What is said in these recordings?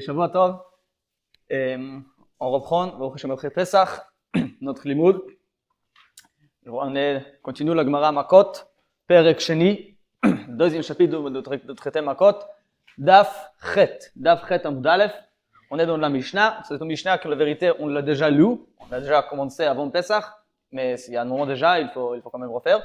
Shavua Tov. On reprend, Baruch Hashem après Pesach, notre limoud. On continue la Gemara Makot, Perek Sheni, deuxième chapitre de traité Makot, Daf Chet Amud Aleph. On est dans la Mishnah. C'est une Mishnah que la vérité, on l'a déjà lu. On a déjà commencé avant Pesach, mais il y a un moment déjà, il faut quand même refaire.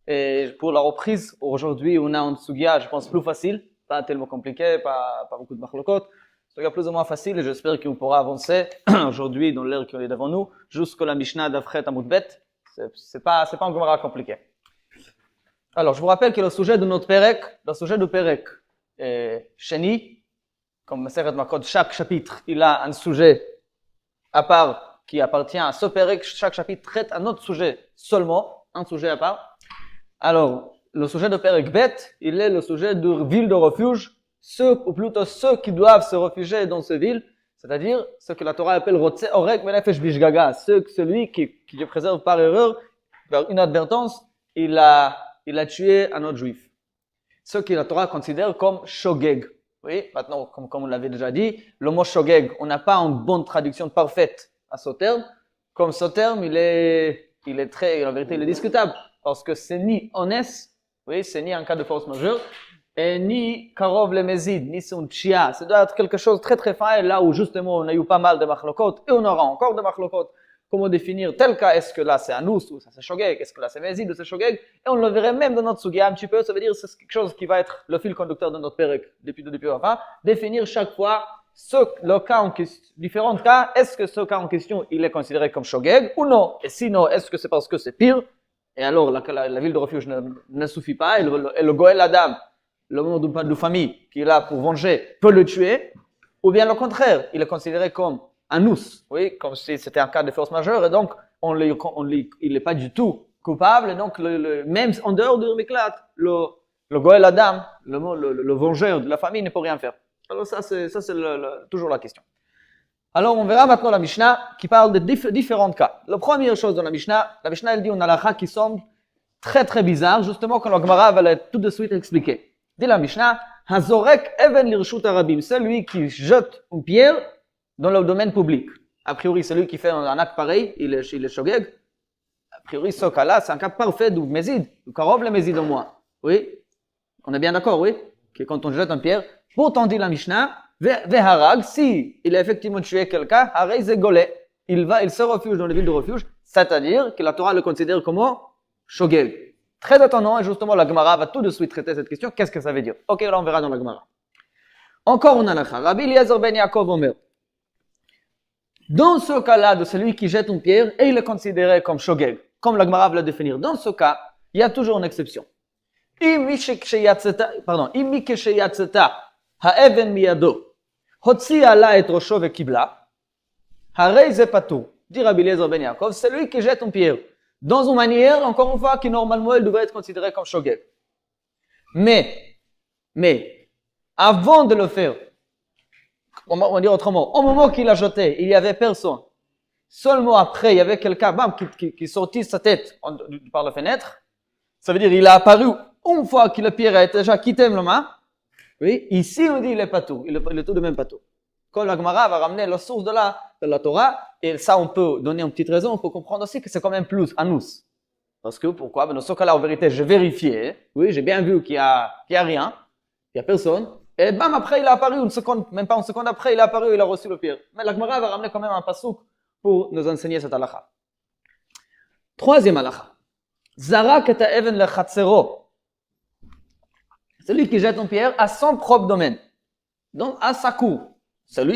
Et pour la reprise, aujourd'hui, on a un sugia, je pense, plus facile, pas tellement compliqué, pas beaucoup de machlokot. Sugia plus ou moins facile, et j'espère qu'on pourra avancer aujourd'hui dans l'heure qui est devant nous, jusqu'à la Mishnah d'Afret Amud Bet. C'est pas un Gemara compliqué. Alors, je vous rappelle que le sujet de notre Perek, le sujet du Perek Sheni, comme Maseret Makot, chaque chapitre, il a un sujet à part qui appartient à ce Perek. Chaque chapitre traite un autre sujet seulement, un sujet à part. Alors, le sujet de Perek Bet, il est le sujet de ville de refuge, ceux qui doivent se réfugier dans ces villes, c'est-à-dire ce que la Torah appelle Rotse Orek Menefesh Bishgaga, celui qui se préserve par erreur, par inadvertance, il a tué un autre juif. Ce que la Torah considère comme Shogeg. Oui, maintenant, comme on l'avait déjà dit, le mot Shogeg, on n'a pas une bonne traduction parfaite à ce terme. Comme ce terme, il est très, en vérité, il est discutable. Parce que c'est ni honnête, oui, c'est ni un cas de force majeure, et ni karov le mezid, ni son chia. Ça doit être quelque chose de très très fin, là où justement on a eu pas mal de machlokot, et on aura encore de machlokot. Comment définir tel cas, est-ce que là c'est anus, ou ça c'est shogeg, est-ce que là c'est mezid, ou c'est shogeg, et on le verrait même dans notre sugia un petit peu, ça veut dire que c'est quelque chose qui va être le fil conducteur de notre perek, depuis la fin, définir chaque fois le cas en question, différents cas, est-ce que ce cas en question, il est considéré comme shogeg, ou non, et sinon, est-ce que c'est parce que c'est pire? Et alors, la ville de refuge ne suffit pas, et le Goël Adam, le membre de famille qui est là pour venger, peut le tuer, ou bien le contraire, il est considéré comme un ous, oui, comme si c'était un cas de force majeure, et donc il n'est pas du tout coupable, et donc même en dehors du Miklat, le Goël Adam, le vengeur de la famille ne peut rien faire. Alors ça c'est toujours la question. Alors, on verra maintenant la Mishnah qui parle de différents cas. La première chose dans la Mishnah elle dit une halakha qui semble très très bizarre, justement quand la Gemara va tout de suite expliquer. Dit la Mishnah, Hazorek even lirshut harabim, celui qui jette une pierre dans le domaine public. A priori, celui qui fait un acte pareil, il est shogeg. A priori, ce cas-là, c'est un cas parfait du mezid, du karov le mezid au moins. Oui, on est bien d'accord, oui, que quand on jette une pierre, pourtant dit la Mishnah, Veharag, si il a effectivement tué quelqu'un, il se refuge dans les villes de refuge, c'est-à-dire que la Torah le considère comme shogeg. Très étonnant, et justement la Gemara va tout de suite traiter cette question. Qu'est-ce que ça veut dire? Ok, là on verra dans la Gemara. Encore une halakha. Rabbi Eliezer ben Yaakov Omer. Dans ce cas-là de celui qui jette une pierre, et il est considéré comme shogeg, comme la Gemara va le définir. Dans ce cas, il y a toujours une exception. Imi kesheyatzeta ha'even miyado. Hotsia la et rosho vekibla, harei ze patur. Dit Rabbi Eliezer ben Yaakov, c'est lui qui jette une pierre. Dans une manière, encore une fois, qui normalement, elle devrait être considérée comme shogeg. Mais, avant de le faire, on va dire autrement, au moment qu'il a jeté, il n'y avait personne. Seulement après, il y avait quelqu'un qui sortit sa tête par la fenêtre. Ça veut dire, il a apparu une fois que la pierre a déjà quitté la main. Oui, ici on dit il est patou, il est tout de même patou. Quand la Gemara va ramener la source de la Torah, et ça on peut donner une petite raison, on peut comprendre aussi que c'est quand même plus anus. Parce que pourquoi? Dans ce cas-là, en vérité, j'ai vérifié, oui, j'ai bien vu qu'il y a rien, il y a personne, et bam, après il a apparu une seconde, même pas une seconde après, il a apparu, il a reçu le pierre. Mais la Gemara va ramener quand même un pasouk pour nous enseigner cette halakha. Troisième halakha. Zarak et even le chatzero. Celui qui jette une pierre à son propre domaine, donc à sa cour.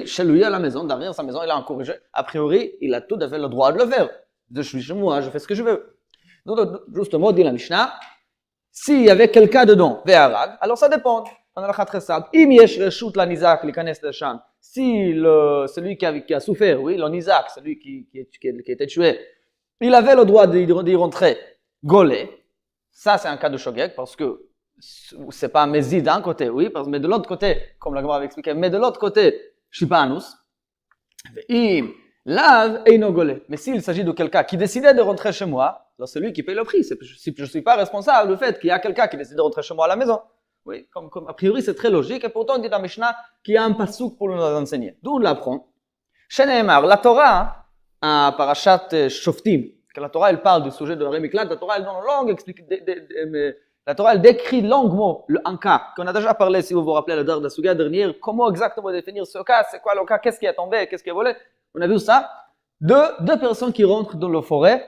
Chez lui à la maison, derrière sa maison, il a un cour. A priori, il a tout à fait le droit de le faire. Je suis chez moi, je fais ce que je veux. Donc, justement, dit la Mishnah, s'il y avait quelqu'un dedans, ve'arag, alors ça dépend. On a la très simple. Im yesh reshut la nizak, li kanes le sham. Si celui qui a souffert, oui, le nizak, celui qui était tué, il avait le droit d'y rentrer golé. Ça, c'est un cas de shogeg parce que c'est pas mezid d'un côté, oui, mais de l'autre côté, comme la Gemara avait expliqué, mais de l'autre côté, je suis pas anus. Mais s'il s'agit de quelqu'un qui décidait de rentrer chez moi, alors c'est lui qui paye le prix. Je ne suis pas responsable du fait qu'il y a quelqu'un qui décide de rentrer chez moi à la maison. Oui, comme a priori c'est très logique, et pourtant on dit dans Mishnah qu'il y a un pasouk pour nous enseigner. D'où on l'apprend. Sheneemar, la Torah, à Parashat Shoftim, que la Torah elle parle du sujet de Rémiklat, la Torah elle donne longue la Torah elle décrit longuement un cas qu'on a déjà parlé, si vous vous rappelez, lors de la Suga dernière, comment exactement définir ce cas, c'est quoi le cas, qu'est-ce qui est tombé, qu'est-ce qui est volé. On a vu ça. Deux personnes qui rentrent dans la forêt,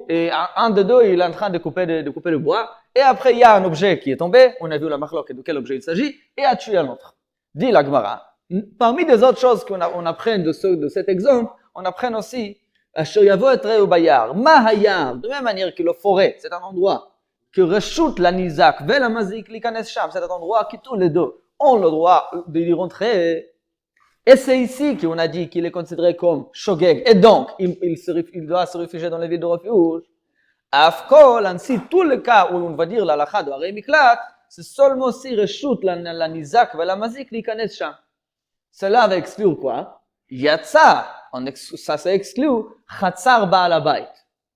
et un de deux il est en train de couper le bois, et après il y a un objet qui est tombé, on a vu la marloque de quel objet il s'agit, et a tué un autre. Dit la Gemara. Parmi des autres choses qu'on apprend de cet exemple, on apprend aussi Asher Yavo et Reu Bayar, Mahayar, de la même manière que la forêt, c'est un endroit que rechute la Nizak, ve la Mazik, l'Ikanes Sham, c'est un endroit qui tous les deux ont le droit d'y rentrer. Et c'est ici qu'on a dit qu'il est considéré comme Shogeg, et donc il doit se réfugier dans les villes de refuge. Afkol, ainsi, tous les cas où on va dire la lacha de Harei Miklat, c'est seulement si rechute la Nizak, ve la Mazik, l'Ikanes Sham. Cela va exclure quoi? Yatsa, ça s'exclut Chatzar Baal Habayit,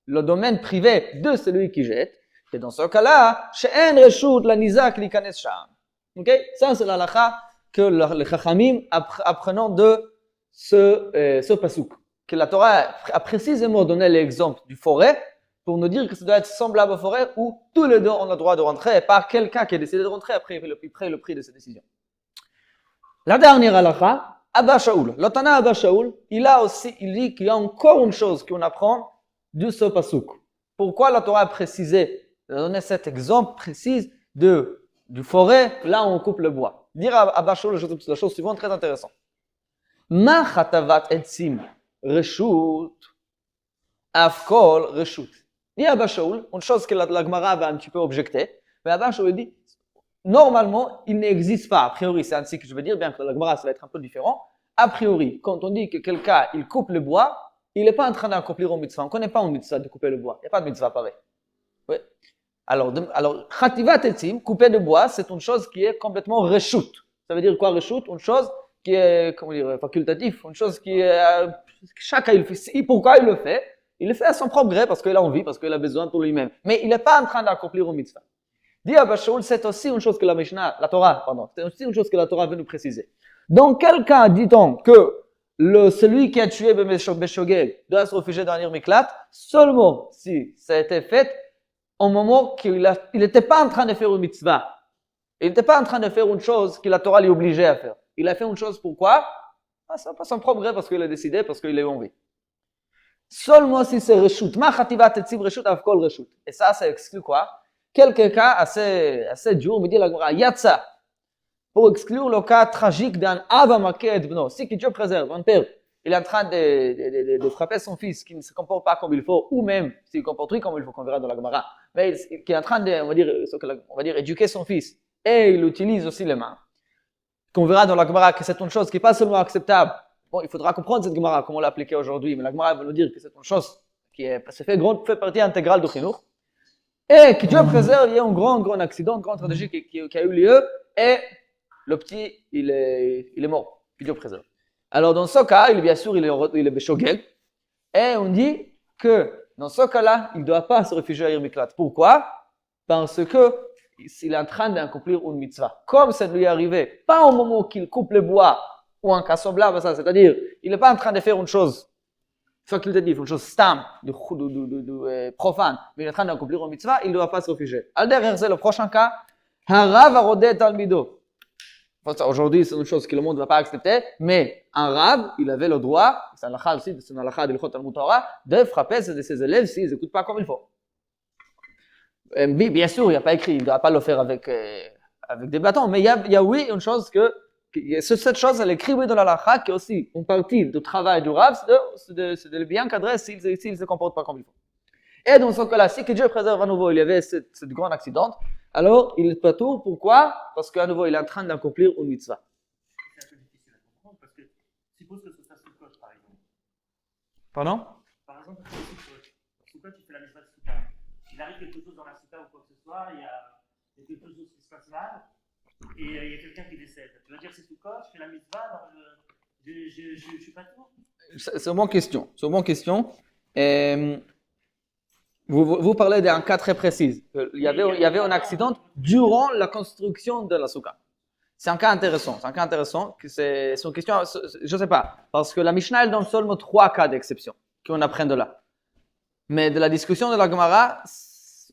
le domaine privé de celui qui jette. Et dans ce cas-là, she'en reshut la nizak likanes sham. Ok? Ça c'est la lacha que les chachamim apprenant de ce pasuk. Que la Torah a précisément donné l'exemple du forêt pour nous dire que ça doit être semblable au forêt où tous les deux ont le droit de rentrer et pas quelqu'un qui a décidé de rentrer après le prix de cette décision. La dernière halakha, Abba Shaul. L'Otana Abba Shaul, il dit qu'il y a encore une chose qu'on apprend de ce pasuk. Pourquoi la Torah a précisé, a donné cet exemple précis du forêt, là où on coupe le bois. Dire à Abba Shaul la chose suivante, très intéressante. Ma chatavat etzim reshut, afkol reshut. Dit Abba Shaul, une chose que la Gemara va un petit peu objecter, mais Abba Shaul dit, normalement, il n'existe pas, a priori, c'est ainsi que je veux dire, bien que la Gemara, ça va être un peu différent. A priori, quand on dit que quelqu'un, il coupe le bois, il n'est pas en train d'accomplir une mitzvah. On ne connaît pas une mitzvah de couper le bois. Il n'y a pas de mitzvah pareil. Oui. Alors, chativat etzim, couper le bois, c'est une chose qui est complètement reshut. Ça veut dire quoi reshut? Une chose qui est, comment dire, facultative, une chose qui est, chacun il fait. Pourquoi il le fait? Il le fait à son propre gré, parce qu'il a envie, parce qu'il a besoin pour lui-même. Mais il n'est pas en train d'accomplir une mitzvah. Dit Abba Shaul, c'est aussi une chose que la Torah c'est aussi une chose que la Torah veut nous préciser. Dans quel cas dit-on que celui qui a tué Beshogeg doit se réfugier dans l'Ir Miklat seulement si ça a été fait au moment qu'il n'était pas en train de faire une mitzvah. Il n'était pas en train de faire une chose que la Torah lui obligeait à faire. Il a fait une chose pourquoi? Ça pas son propre gré, parce qu'il a décidé, parce qu'il a eu envie. Seulement si c'est reshut. Ma chativat etzim reshut avkol reshut. Et ça exclut quoi? Quelques cas assez durs, me dit la Gemara, Yatsa, pour exclure le cas tragique d'un Ava Maked Bno. Si Dieu préserve, un père, il est en train de frapper son fils qui ne se comporte pas comme il faut, ou même s'il comporte comme il faut, qu'on verra dans la Gemara, mais qui est en train de, on va dire, éduquer son fils, et il utilise aussi les mains. Qu'on verra dans la Gemara que c'est une chose qui n'est pas seulement acceptable. Bon, il faudra comprendre cette Gemara, comment l'appliquer aujourd'hui, mais la Gemara va nous dire que c'est une chose qui fait partie intégrale du Chinuch. Et que Dieu préserve, il y a un grand accident, une grande tragédie qui a eu lieu, et le petit, il est mort. Que Dieu préserve. Alors dans ce cas, bien sûr, il est Beshogeg, et on dit que dans ce cas-là, il ne doit pas se réfugier à Ir Miklat. Pourquoi? Parce que il est en train d'accomplir une mitzvah. Comme ça lui est arrivé, pas au moment qu'il coupe le bois, ou un cas semblable à ça, c'est-à-dire, il n'est pas en train de faire une chose facultative, une chose stam, profane, mais il est en train d'accomplir une mitzvah, il ne doit pas se réfugier. Al derrière, c'est le prochain cas, Harav arodé talmido. Aujourd'hui, c'est une chose que le monde ne va pas accepter, mais un rab, il avait le droit, c'est un halakha aussi, c'est un halakha de l'Ichot Talmud Torah, de frapper ses élèves s'ils n'écoutent pas comme il faut. Bien sûr, il n'y a pas écrit, il ne doit pas le faire avec des bâtons, mais il y a oui une chose cette chose, elle est écrite dans la halakha, qui est aussi une partie du travail du rab, c'est de le bien cadrer s'il ne se comporte pas comme il faut. Et dans ce cas-là, si que Dieu préserve à nouveau, il y avait ce grand accident, alors il est pas tout. Pourquoi? Parce qu'à nouveau, il est en train d'accomplir une mitzvah. C'est un peu difficile à comprendre, parce que suppose que ce soit Sukkot, par exemple. Pardon? Par exemple, Sukkot, il fait la mitzvah de Sukkot. Il arrive quelque chose dans la Sukkot ou quoi que ce soit, il y a quelque chose qui se passe mal, et il y a quelqu'un qui décède. Tu vas dire c'est Sukkot, je fais la mitzvah, je suis pas tout. C'est une bonne question. Vous parlez d'un cas très précis. Il y avait un accident durant la construction de la souka. C'est un cas intéressant. C'est un cas intéressant. C'est une question, je ne sais pas. Parce que la Mishnah, elle donne seulement 3 cas d'exception qu'on apprend de là. Mais de la discussion de la Gemara,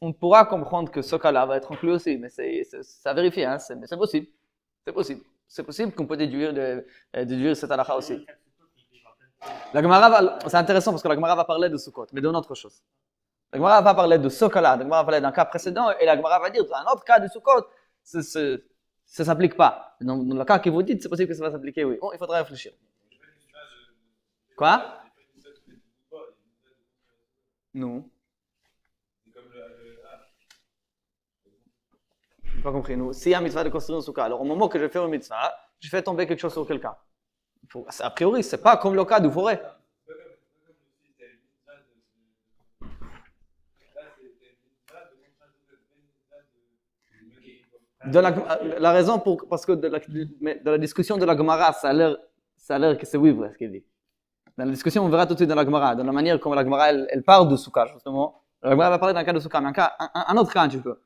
on pourra comprendre que ce cas-là va être inclus aussi. Mais c'est à vérifier. Hein. C'est possible. C'est possible. C'est possible qu'on peut déduire cette halakha aussi. La Gemara c'est intéressant parce que la Gemara va parler de Sukkot, mais d'une autre chose. La Gemara va parler de ce cas-là, la Gemara va parler d'un cas précédent, et la Gemara va dire dans un autre cas de Sukkot, ça ne s'applique pas. Dans le cas que vous dites, c'est possible que ça va s'appliquer, oui. Bon, il faudra réfléchir. Quoi? Non. Je n'ai pas compris. Nous, s'il y a un mitzvah de construire une souka, alors au moment que je fais une mitzvah, je fais tomber quelque chose sur quelqu'un. A priori, ce n'est pas comme le cas du forêt. La raison parce que de la discussion de la Gemara, ça a l'air que c'est oui vrai ce qu'il dit. Dans la discussion, on verra tout de suite dans la Gemara, dans la manière comme la Gemara elle parle de Souka justement. La Gemara va parler d'un cas de Souka, mais un autre cas un petit peu.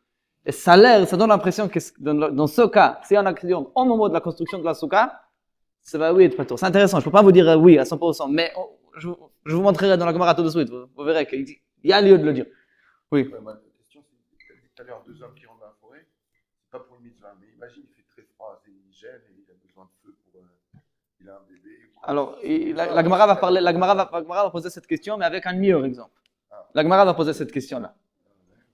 Et ça donne l'impression que dans ce cas, s'il y a un accident au moment de la construction de la Souka, ça va oui être pas tout. C'est intéressant, je ne peux pas vous dire oui à 100%, mais je vous montrerai dans la Gemara tout de suite. Vous verrez qu'il y a lieu de le dire. Oui. Ma question, c'est tout à l'heure 2 hommes qui rentrent dans la forêt. Pas pour une mitzvah, mais imagine, il fait très froid, il gèle et il a besoin de feu pour. Il a un bébé. Alors, la Gemara va poser cette question, mais avec un meilleur exemple. La Gemara va poser cette question-là.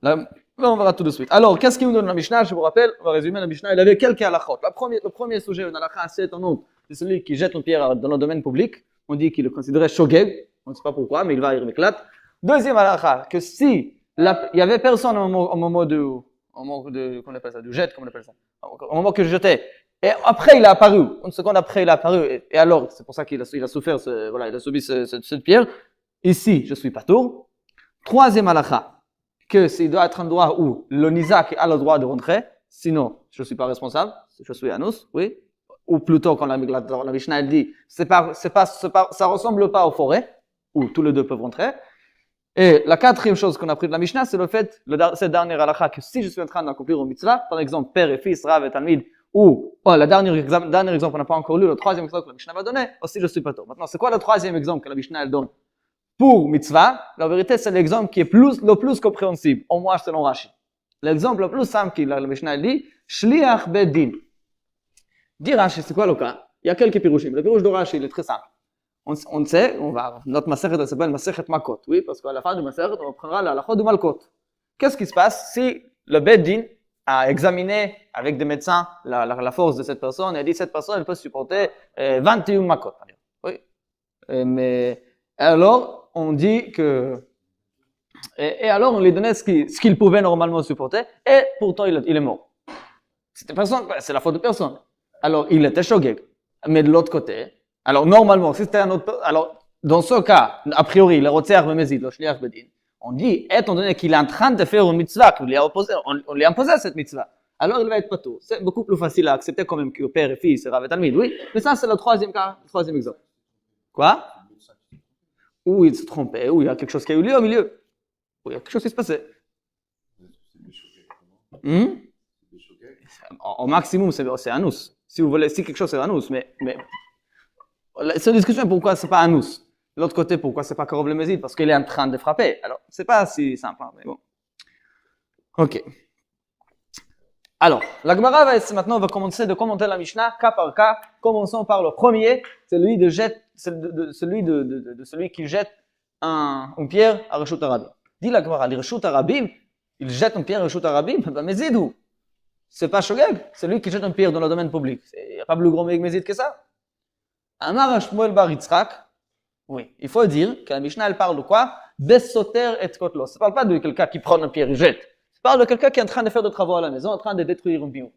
Là, on verra tout de suite. Alors, qu'est-ce qu'il nous donne la Mishnah? Je vous rappelle, on va résumer la Mishnah. Il avait quelques halachot. Le premier sujet, une halakha assez étonnante, c'est celui qui jette une pierre dans le domaine public. On dit qu'il est considéré shogeg. On ne sait pas pourquoi, mais il va y m'éclate. Deuxième halakha, que si il y avait personne au moment qu'on appelle ça, du jet, comme on appelle ça, au moment que je jetais, et après il a apparu, une seconde après il a apparu, et alors, c'est pour ça qu'il a souffert, il a subi cette pierre, ici, je suis pas tour. Troisième halakha, que s'il doit être un endroit où le nizak a le droit de rentrer, sinon, je ne suis pas responsable, je suis anus, oui, ou plutôt, quand la Mishnah elle dit, ça ressemble pas aux forêts, où tous les deux peuvent rentrer. Et la quatrième chose qu'on a pris de la Mishnah, c'est le fait, cette dernière halakha, que si je suis en train d'accomplir une mitzvah, par exemple, père et fils, Rav et Talmid, ou, le dernier exemple, on n'a pas encore lu, le troisième exemple que la Mishnah va donner, aussi je suis pas tôt. Maintenant, c'est quoi le troisième exemple que la Mishnah elle donne pour mitzvah? La vérité, c'est l'exemple qui est le plus compréhensible, au moins selon Rashi. L'exemple le plus simple que la Mishnah elle dit, Shliach Bedin. Dit Rashi, c'est quoi le cas? Il y a quelques pirouchim. Le pirouche de Rashi, il est très simple. On sait, notre masechet elle s'appelle masechet makot, oui, parce qu'à la fin du masechet, on prendra la halakha du malkot. Qu'est-ce qui se passe si le Beddin a examiné avec des médecins la force de cette personne et a dit cette personne elle peut supporter 21 makot, oui. Mais alors on dit que et alors on lui donnait ce qu'il pouvait normalement supporter et pourtant il est mort. Cette personne, c'est la faute de personne. Alors il était shogeg, mais de l'autre côté. Alors, normalement, si c'était un autre, alors, dans ce cas, a priori, le rotzer me mézid, le shliach bedin, on dit, étant donné qu'il est en train de faire une mitzvah, qu'on lui a imposé cette mitzvah, alors il va être pato. C'est beaucoup plus facile à accepter quand même que père et fils, Rav et Talmid, oui. Mais ça, c'est le troisième cas, le troisième exemple. Quoi? Ou il se trompait, ou il y a quelque chose qui a eu lieu au milieu. Ou il y a quelque chose qui se passait. Au maximum, c'est anus. Si vous voulez, si quelque chose c'est anus, mais c'est une discussion pourquoi c'est pas anus. De l'autre côté, pourquoi c'est pas karov le mezid? Parce qu'il est en train de frapper. Alors, c'est pas si simple, hein, mais bon. Ok. Alors, la Gemara maintenant va commencer de commenter la Mishnah cas par cas. Commençons par le premier, celui qui jette une pierre à Reshut Arabim. Dit la Gemara, les Reshut Arabim, il jette une pierre à Reshut Arabim, ben mezid ou? C'est pas shogeg, c'est lui qui jette une pierre dans le domaine public. Il n'y a pas plus gros mezid que ça. Amar Shmuel bar Yitzchak, oui, il faut dire que la Mishnah elle parle de quoi? Besoter et kotlo. Ça ne parle pas de quelqu'un qui prend une pierre et jette. Ça parle de quelqu'un qui est en train de faire des travaux à la maison, en train de détruire un bio.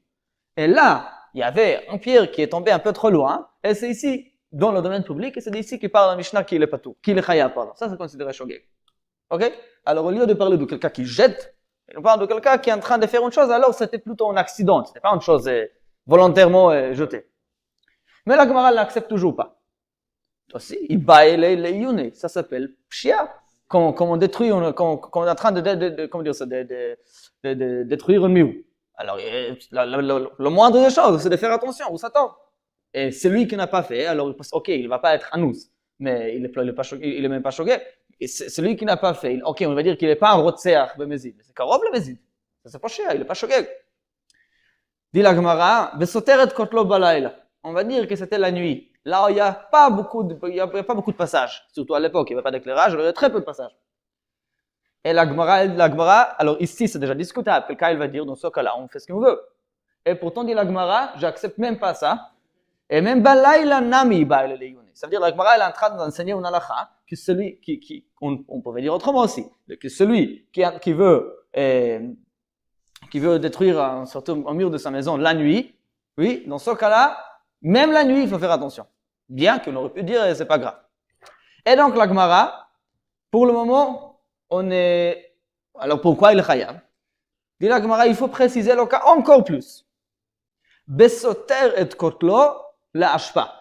Et là, il y avait une pierre qui est tombée un peu trop loin, et c'est ici, dans le domaine public, et c'est d'ici qu'il parle la Mishnah qui est patou, qui est chaya, pardon. Ça, c'est considéré shogeg. Ok? Alors, au lieu de parler de quelqu'un qui jette, on parle de quelqu'un qui est en train de faire une chose, alors c'était plutôt un accident, c'était pas une chose volontairement jetée. Mais la Gemara ne l'accepte toujours pas. Aussi, il baille les yune, ça s'appelle pshia. Comme on détruit, comme on est en train de détruire un mur. Alors, le moindre des choses, c'est de faire attention où ça tombe. Et celui qui n'a pas fait, alors, ok, il ne va pas être anous, mais il est même pas choqué. Et celui qui n'a pas fait, ok, on va dire qu'il n'est pas un rotseach bemezid, mais c'est karov le mezid. C'est pas cher, il n'est pas choqué. Dit la Gemara, vesoteret kotlo balayla. On va dire que c'était la nuit. Là, il n'y a pas beaucoup de passages. Surtout à l'époque, il n'y avait pas d'éclairage, il y avait très peu de passages. Et la Gemara, alors ici, c'est déjà discutable. Quelqu'un il va dire, dans ce cas-là, on fait ce qu'on veut. Et pourtant, dit la Gemara, j'accepte même pas ça. Et même balayla nami baile leyune. Ça veut dire, la Gemara, elle est en train d'enseigner une halakha, que celui on pouvait dire autrement aussi, que celui qui veut détruire un mur de sa maison la nuit, oui, dans ce cas-là, même la nuit, il faut faire attention. Bien qu'on aurait pu dire, c'est pas grave. Et donc, la Gemara, pour le moment, on est... Alors, pourquoi il est chayav? Dit la Gemara, il faut préciser le cas encore plus. Besoter et kotlo la ashpa.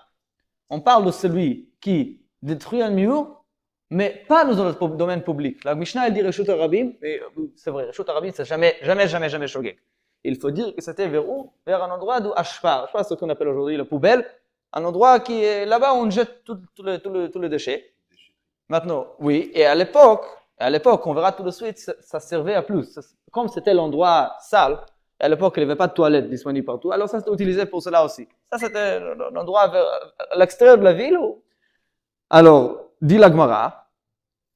On parle de celui qui détruit un mur, mais pas dans le domaine public. La Mishnah, elle dit Reshut Arabim, et c'est vrai, Reshut Arabim, c'est jamais choqué. Il faut dire que c'était vers où? Vers un endroit d'où ashpa. Ashpa, c'est ce qu'on appelle aujourd'hui la poubelle. Un endroit qui est là-bas où on jette tous les déchets. Maintenant, oui, et à l'époque, on verra tout de suite, ça servait à plus. Comme c'était l'endroit sale, à l'époque, il n'y avait pas de toilettes disponibles partout, alors ça c'était utilisé pour cela aussi. Ça c'était l'endroit à l'extérieur de la ville. Alors, dit la Gemara,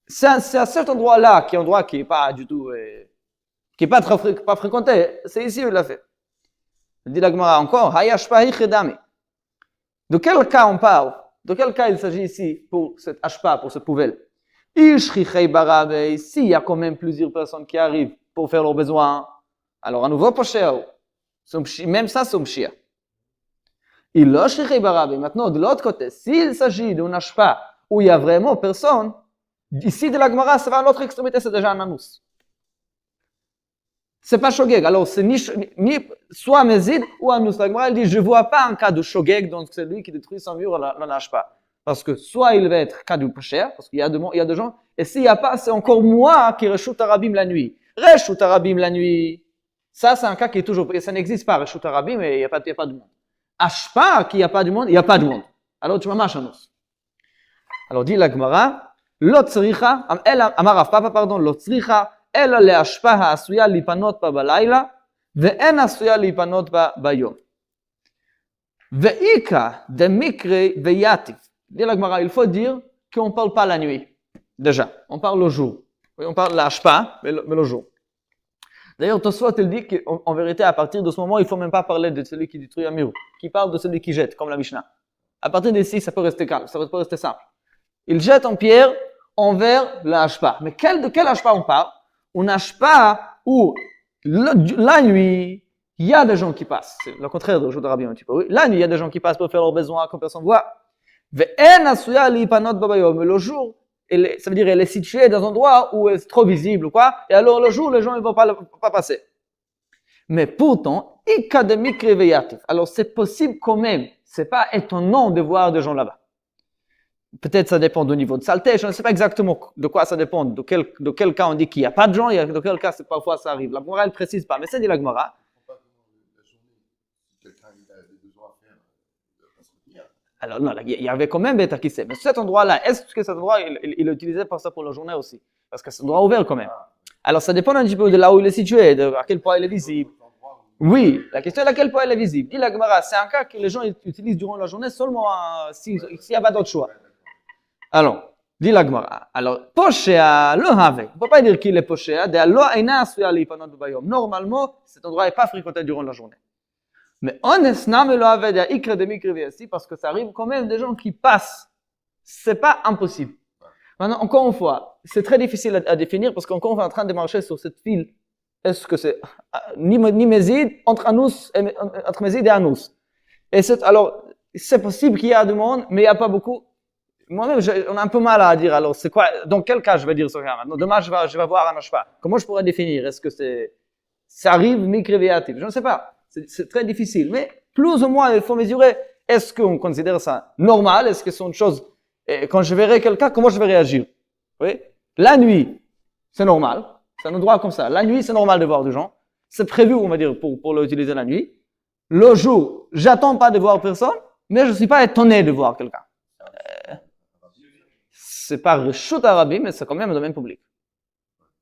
c'est à cet endroit-là, qui est un endroit qui n'est pas du tout, qui n'est pas fréquenté, c'est ici où il l'a fait. Dit la Gemara encore, hayashpa hichedami. De quel cas on parle? De quel cas il s'agit ici pour cette ashpa, pour cette poubelle? S'il y a quand même plusieurs personnes qui arrivent pour faire leurs besoins, alors à nouveau poshéa. Même ça c'est umshia. Maintenant de l'autre côté, s'il s'agit d'une ashpa où il y a vraiment personne, ici de la Gemara, ça va à l'autre extrémité, c'est déjà un anus. C'est pas shogeg. Alors c'est ni soit mezid ou anus. La Gemara elle dit, je vois pas un cas de shogeg, donc c'est lui qui détruit son mur, on lâche pas. Parce que soit il va être cas du cher, parce qu'il y a des gens, et s'il n'y a pas, c'est encore moi qui reshut arabim la nuit. Reshut arabim la nuit. Ça, c'est un cas qui est toujours, ça n'existe pas, reshut arabim, mais il n'y a pas de monde. Ashpa, qu'il n'y a pas de monde, il n'y a pas de monde. Alors tu m'as machanus. Alors dit la Gemara, l'otzricha, amar Rav Papa, pardon, l'otzricha, ela leashpa ha'asuya lipanot ba balayla, ve'en asuya lipanot ba bayom. Ve'ika de mikre ve'yatif. Dit la Gemara, il faut dire qu'on ne parle pas la nuit. Déjà, on parle le jour. Oui, on parle l'ashpa, mais le jour. D'ailleurs, Tosfot, il dit qu'en vérité, à partir de ce moment, il ne faut même pas parler de celui qui détruit un mur, qui parle de celui qui jette, comme la Mishnah. À partir d'ici, ça peut rester calme, ça peut rester simple. Il jette en pierre envers la hashpa. Mais de quel hashpa on parle? Une hashpa où la nuit, il y a des gens qui passent. C'est le contraire de Reshut Arabim un petit peu. Oui. La nuit, il y a des gens qui passent pour faire leurs besoins, comme personne voit. Ve'en asuya lipanot ba bayom. Mais le jour, ça veut dire elle est située dans un endroit où c'est trop visible ou quoi, et alors le jour, les gens ne vont pas passer. Mais pourtant, ikademik reveyatif. Alors c'est possible quand même, c'est pas étonnant de voir des gens là-bas. Peut-être ça dépend du niveau de saleté, je ne sais pas exactement de quoi ça dépend, de quel cas on dit qu'il n'y a pas de gens, de quel cas parfois ça arrive. La Gemara, elle ne précise pas, mais c'est dit la Gemara. Alors non, il y avait quand même Beta qui sait. Mais cet endroit-là, est-ce que cet endroit, il est utilisé pour ça pour la journée aussi? Parce que c'est un endroit ouvert quand même. Alors ça dépend un petit peu de là où il est situé, à quel point il est visible. Oui, la question est à quel point il est visible. Dit la Gemara, c'est un cas que les gens utilisent durant la journée seulement s'il n'y a pas d'autre choix. Alors, dit la Gemara, alors, poshéa le have. On ne peut pas dire qu'il est poshéa, normalement, cet endroit n'est pas fréquenté durant la journée. Mais parce que ça arrive quand même des gens qui passent. C'est pas impossible. Maintenant, encore une fois, c'est très difficile à définir parce qu'encore on est en train de marcher sur cette file. Est-ce que c'est ni Mézid entre Mézid et Anous? Alors, c'est possible qu'il y ait du monde, mais il n'y a pas beaucoup. Moi-même, on a un peu mal à dire. Alors, c'est quoi? Dans quel cas je vais dire ce cas maintenant? Demain, je vais voir un ashpa. Comment je pourrais définir? Est-ce que ça arrive micrévéatif? Je ne sais pas. C'est très difficile, mais plus ou moins, il faut mesurer, est-ce qu'on considère ça normal, est-ce que c'est une chose, et quand je verrai quelqu'un, comment je vais réagir? Oui? La nuit, c'est normal. C'est un endroit comme ça. La nuit, c'est normal de voir des gens. C'est prévu, on va dire, pour l'utiliser la nuit. Le jour, j'attends pas de voir personne, mais je suis pas étonné de voir quelqu'un. C'est pas Reshut Arabim, mais c'est quand même un domaine public.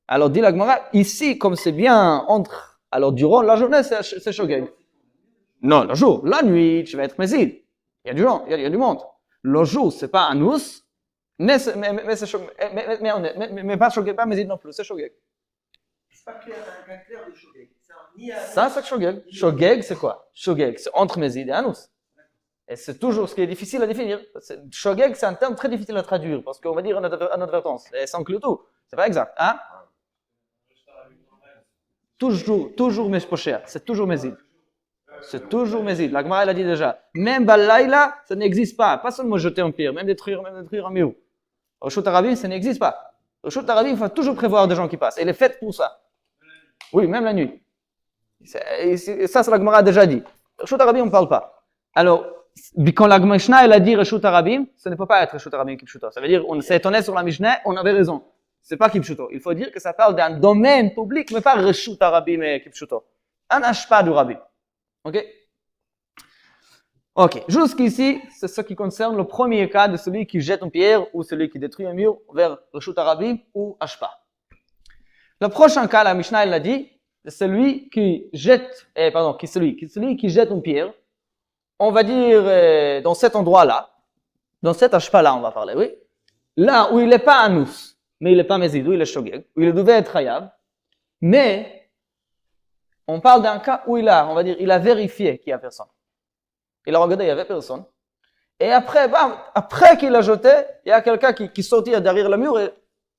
Alors, dit la Gemara, ici, comme c'est bien entre, alors durant la journée, c'est Shogeg. Non, le jour, la nuit, tu vas être Mésid. Il y a du gens, il y a du monde. Le jour, c'est pas Anous, mais pas Shogeg, pas Mésid non plus, c'est Shogeg. C'est pas clair, un clair de Shogeg. Ça, c'est Shogeg. Shogeg, c'est quoi? Shogeg, c'est entre Mésid et Anous. Et c'est toujours ce qui est difficile à définir. Shogeg, c'est un terme très difficile à traduire, parce qu'on va dire en advertence, et ça inclut tout. C'est pas exact, hein? Toujours Meshpocher, c'est toujours Mésid. C'est toujours Mésid. La Gemara, elle a dit déjà. Même Balaïla, ça n'existe pas. Pas seulement jeter un pierre, même détruire un mur. Reshut Arabim, ça n'existe pas. Reshut Arabim, il faut toujours prévoir des gens qui passent. Elle est faite pour ça. Oui, même la nuit. Ça, c'est la Gemara a déjà dit. Reshut Arabim, on ne parle pas. Alors, quand la Mishnah, elle a dit Reshut Arabim, ça ne peut pas être Reshut Arabim Kipshuto. Ça veut dire, on s'est étonné sur la Mishnah, on avait raison. C'est pas Kipshuto. Il faut dire que ça parle d'un domaine public, mais pas Reshut Arabim et Kipshuto. Un ashpa du Rabbi. Ok? Ok. Jusqu'ici, c'est ce qui concerne le premier cas de celui qui jette une pierre ou celui qui détruit un mur vers Reshut Arabim ou ashpa. Le prochain cas, la Mishnah, elle l'a dit, c'est celui qui jette, celui qui jette une pierre, on va dire dans cet endroit-là, dans cet ashpa-là, on va parler, oui. Là où il n'est pas Anous, mais il n'est pas Mézid, où il est Shogeg, où il devait être Hayab, mais on parle d'un cas où il a vérifié qu'il n'y a personne. Il a regardé, il n'y avait personne. Et après, après qu'il a jeté, il y a quelqu'un qui sortit derrière le mur, et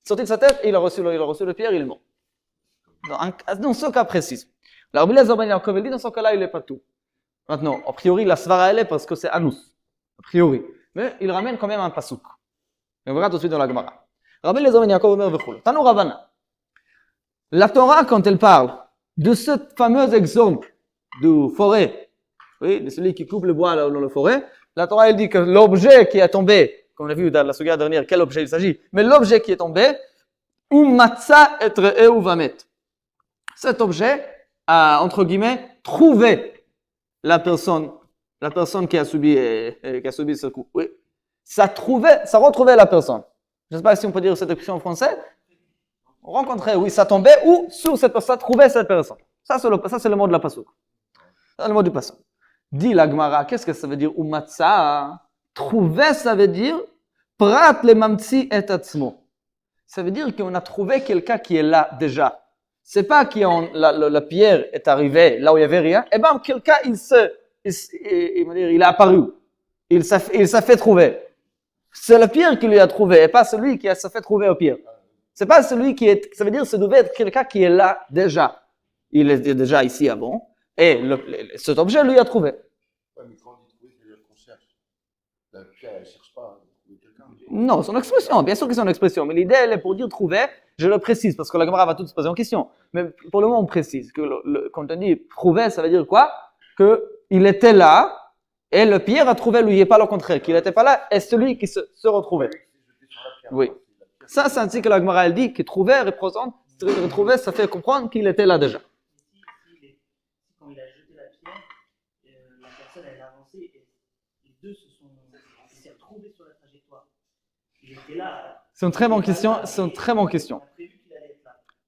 sorti de sa tête, et il a reçu le pierre, il est mort. Dans ce cas précis. La Rabbi Eliezer ben Yaakov dit, dans ce cas-là, il n'est pas tout. Maintenant, a priori, la svara, elle est parce que c'est Anous. A priori. Mais il ramène quand même un pasouk. On verra tout de suite dans la Gemara. Rabbi Eliezer ben Yaakov Omer v'chul. Tanu Ravana. La Torah, quand elle parle de ce fameux exemple de forêt, oui, de celui qui coupe le bois dans la forêt, la Torah, elle dit que l'objet qui est tombé, comme on a vu dans la suga dernière, quel objet il s'agit, mais l'objet qui est tombé, Umatza et Uvamet. Cet objet a, entre guillemets, trouvé la personne qui a subi ce coup. Oui. Ça retrouvait la personne. Je ne sais pas si on peut dire cette expression en français. Rencontrer, oui, ça tombait ou sur cette personne, ça trouvait cette personne. Ça, c'est le mot de la pasouk. C'est le mot du pasouk. Dit la Gemara, qu'est-ce que ça veut dire? Umatza. Trouver, ça veut dire prat le mamtsi et atzmo. Ça veut dire qu'on a trouvé quelqu'un qui est là déjà. C'est pas que la pierre est arrivée là où il n'y avait rien. Eh bien, quelqu'un, il est apparu. Il s'est fait trouver. C'est la pierre qui lui a trouvé et pas celui qui s'est fait trouver au pierre. C'est pas celui qui est, ça veut dire que ça devait être quelqu'un qui est là déjà. Il est déjà ici avant et cet objet lui a trouvé. Ouais, mais quand on dit trouver, c'est-à-dire qu'on cherche. La pierre, elle ne cherche pas à trouver quelqu'un. Non, c'est une expression, bien sûr que c'est une expression, mais l'idée elle est pour dire trouver, je le précise parce que la Gemara va tout se poser en question. Mais pour le moment on précise que quand on dit trouver, ça veut dire quoi? Qu'il était là et le pierre a trouvé lui et pas le contraire, qu'il n'était pas là et celui qui se retrouvait. Oui. Ça, c'est ainsi que la Gemara elle dit que trouver représente, retrouver, ça fait comprendre qu'il était là déjà. Quand il a jeté la pierre, la personne elle a avancé et les deux s'est retrouvés sur la trajectoire. Il était là. C'est une très bonne question. C'est une très bonne question.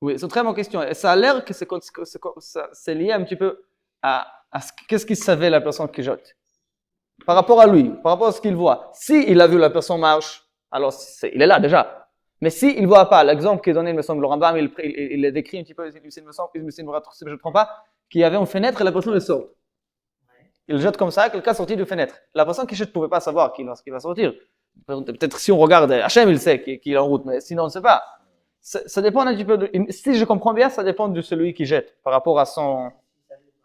Oui, c'est une très bonne question. Et ça a l'air que c'est lié un petit peu à qu'est-ce qu'il savait la personne qui jette. Par rapport à lui, par rapport à ce qu'il voit. Si il a vu la personne marche, alors il est là déjà. Mais si il voit pas, l'exemple qui est donné, il me semble, le Rambam, il est décrit un petit peu, il me semble, si je ne me trompe pas, qu'il y avait une fenêtre et la personne elle sort. Il jette comme ça, quelqu'un sortit de fenêtre. La personne qui jette ne pouvait pas savoir qu'il va sortir. Peut-être si on regarde, Hachem il sait qu'il est en route, mais sinon on ne sait pas. Ça dépend un petit peu si je comprends bien, ça dépend de celui qui jette par rapport à son.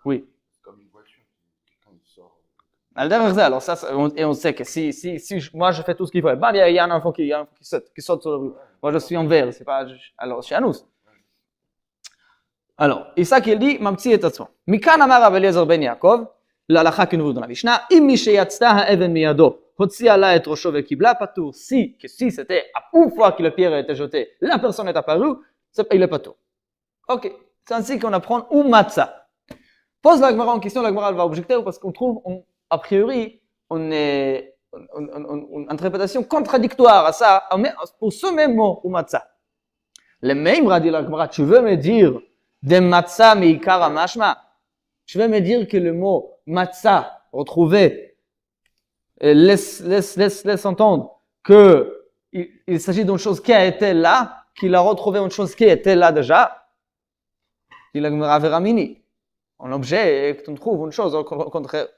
Oui. Comme une voiture, quand il sort. Alors ça, et on sait que si moi je fais tout ce qu'il faut, il y a un enfant qui saute sur le rue. Moi je suis en vert, c'est pas. Alors chez Anous. Alors, et ça qu'il dit, Mamtsi et Tatzmo. Mikan amar Rabbi Eliezer ben Yaakov, l'alacha que nous voulons dans la Mishnah, im mi sheyatzta ha'even miyado. hotzi ala et rosho vekibla patour. Si c'était une fois que la pierre a été jetée, la personne est apparue, il est patour. Ok, c'est ainsi qu'on apprend ou matzah. Pose la Gemara en question, la Gemara va objecter parce qu'on trouve, a priori, une interprétation contradictoire à ça, pour ce même mot, ou matzah. Le même dit la Gemara, tu veux me dire de matzah meikara mashma? Tu veux me dire que le mot matzah retrouvé laisse entendre que il s'agit d'une chose qui a été là, qu'il a retrouvé une chose qui était là déjà? Dit la Gemara veramini. En objet, tu trouves une chose au contraire.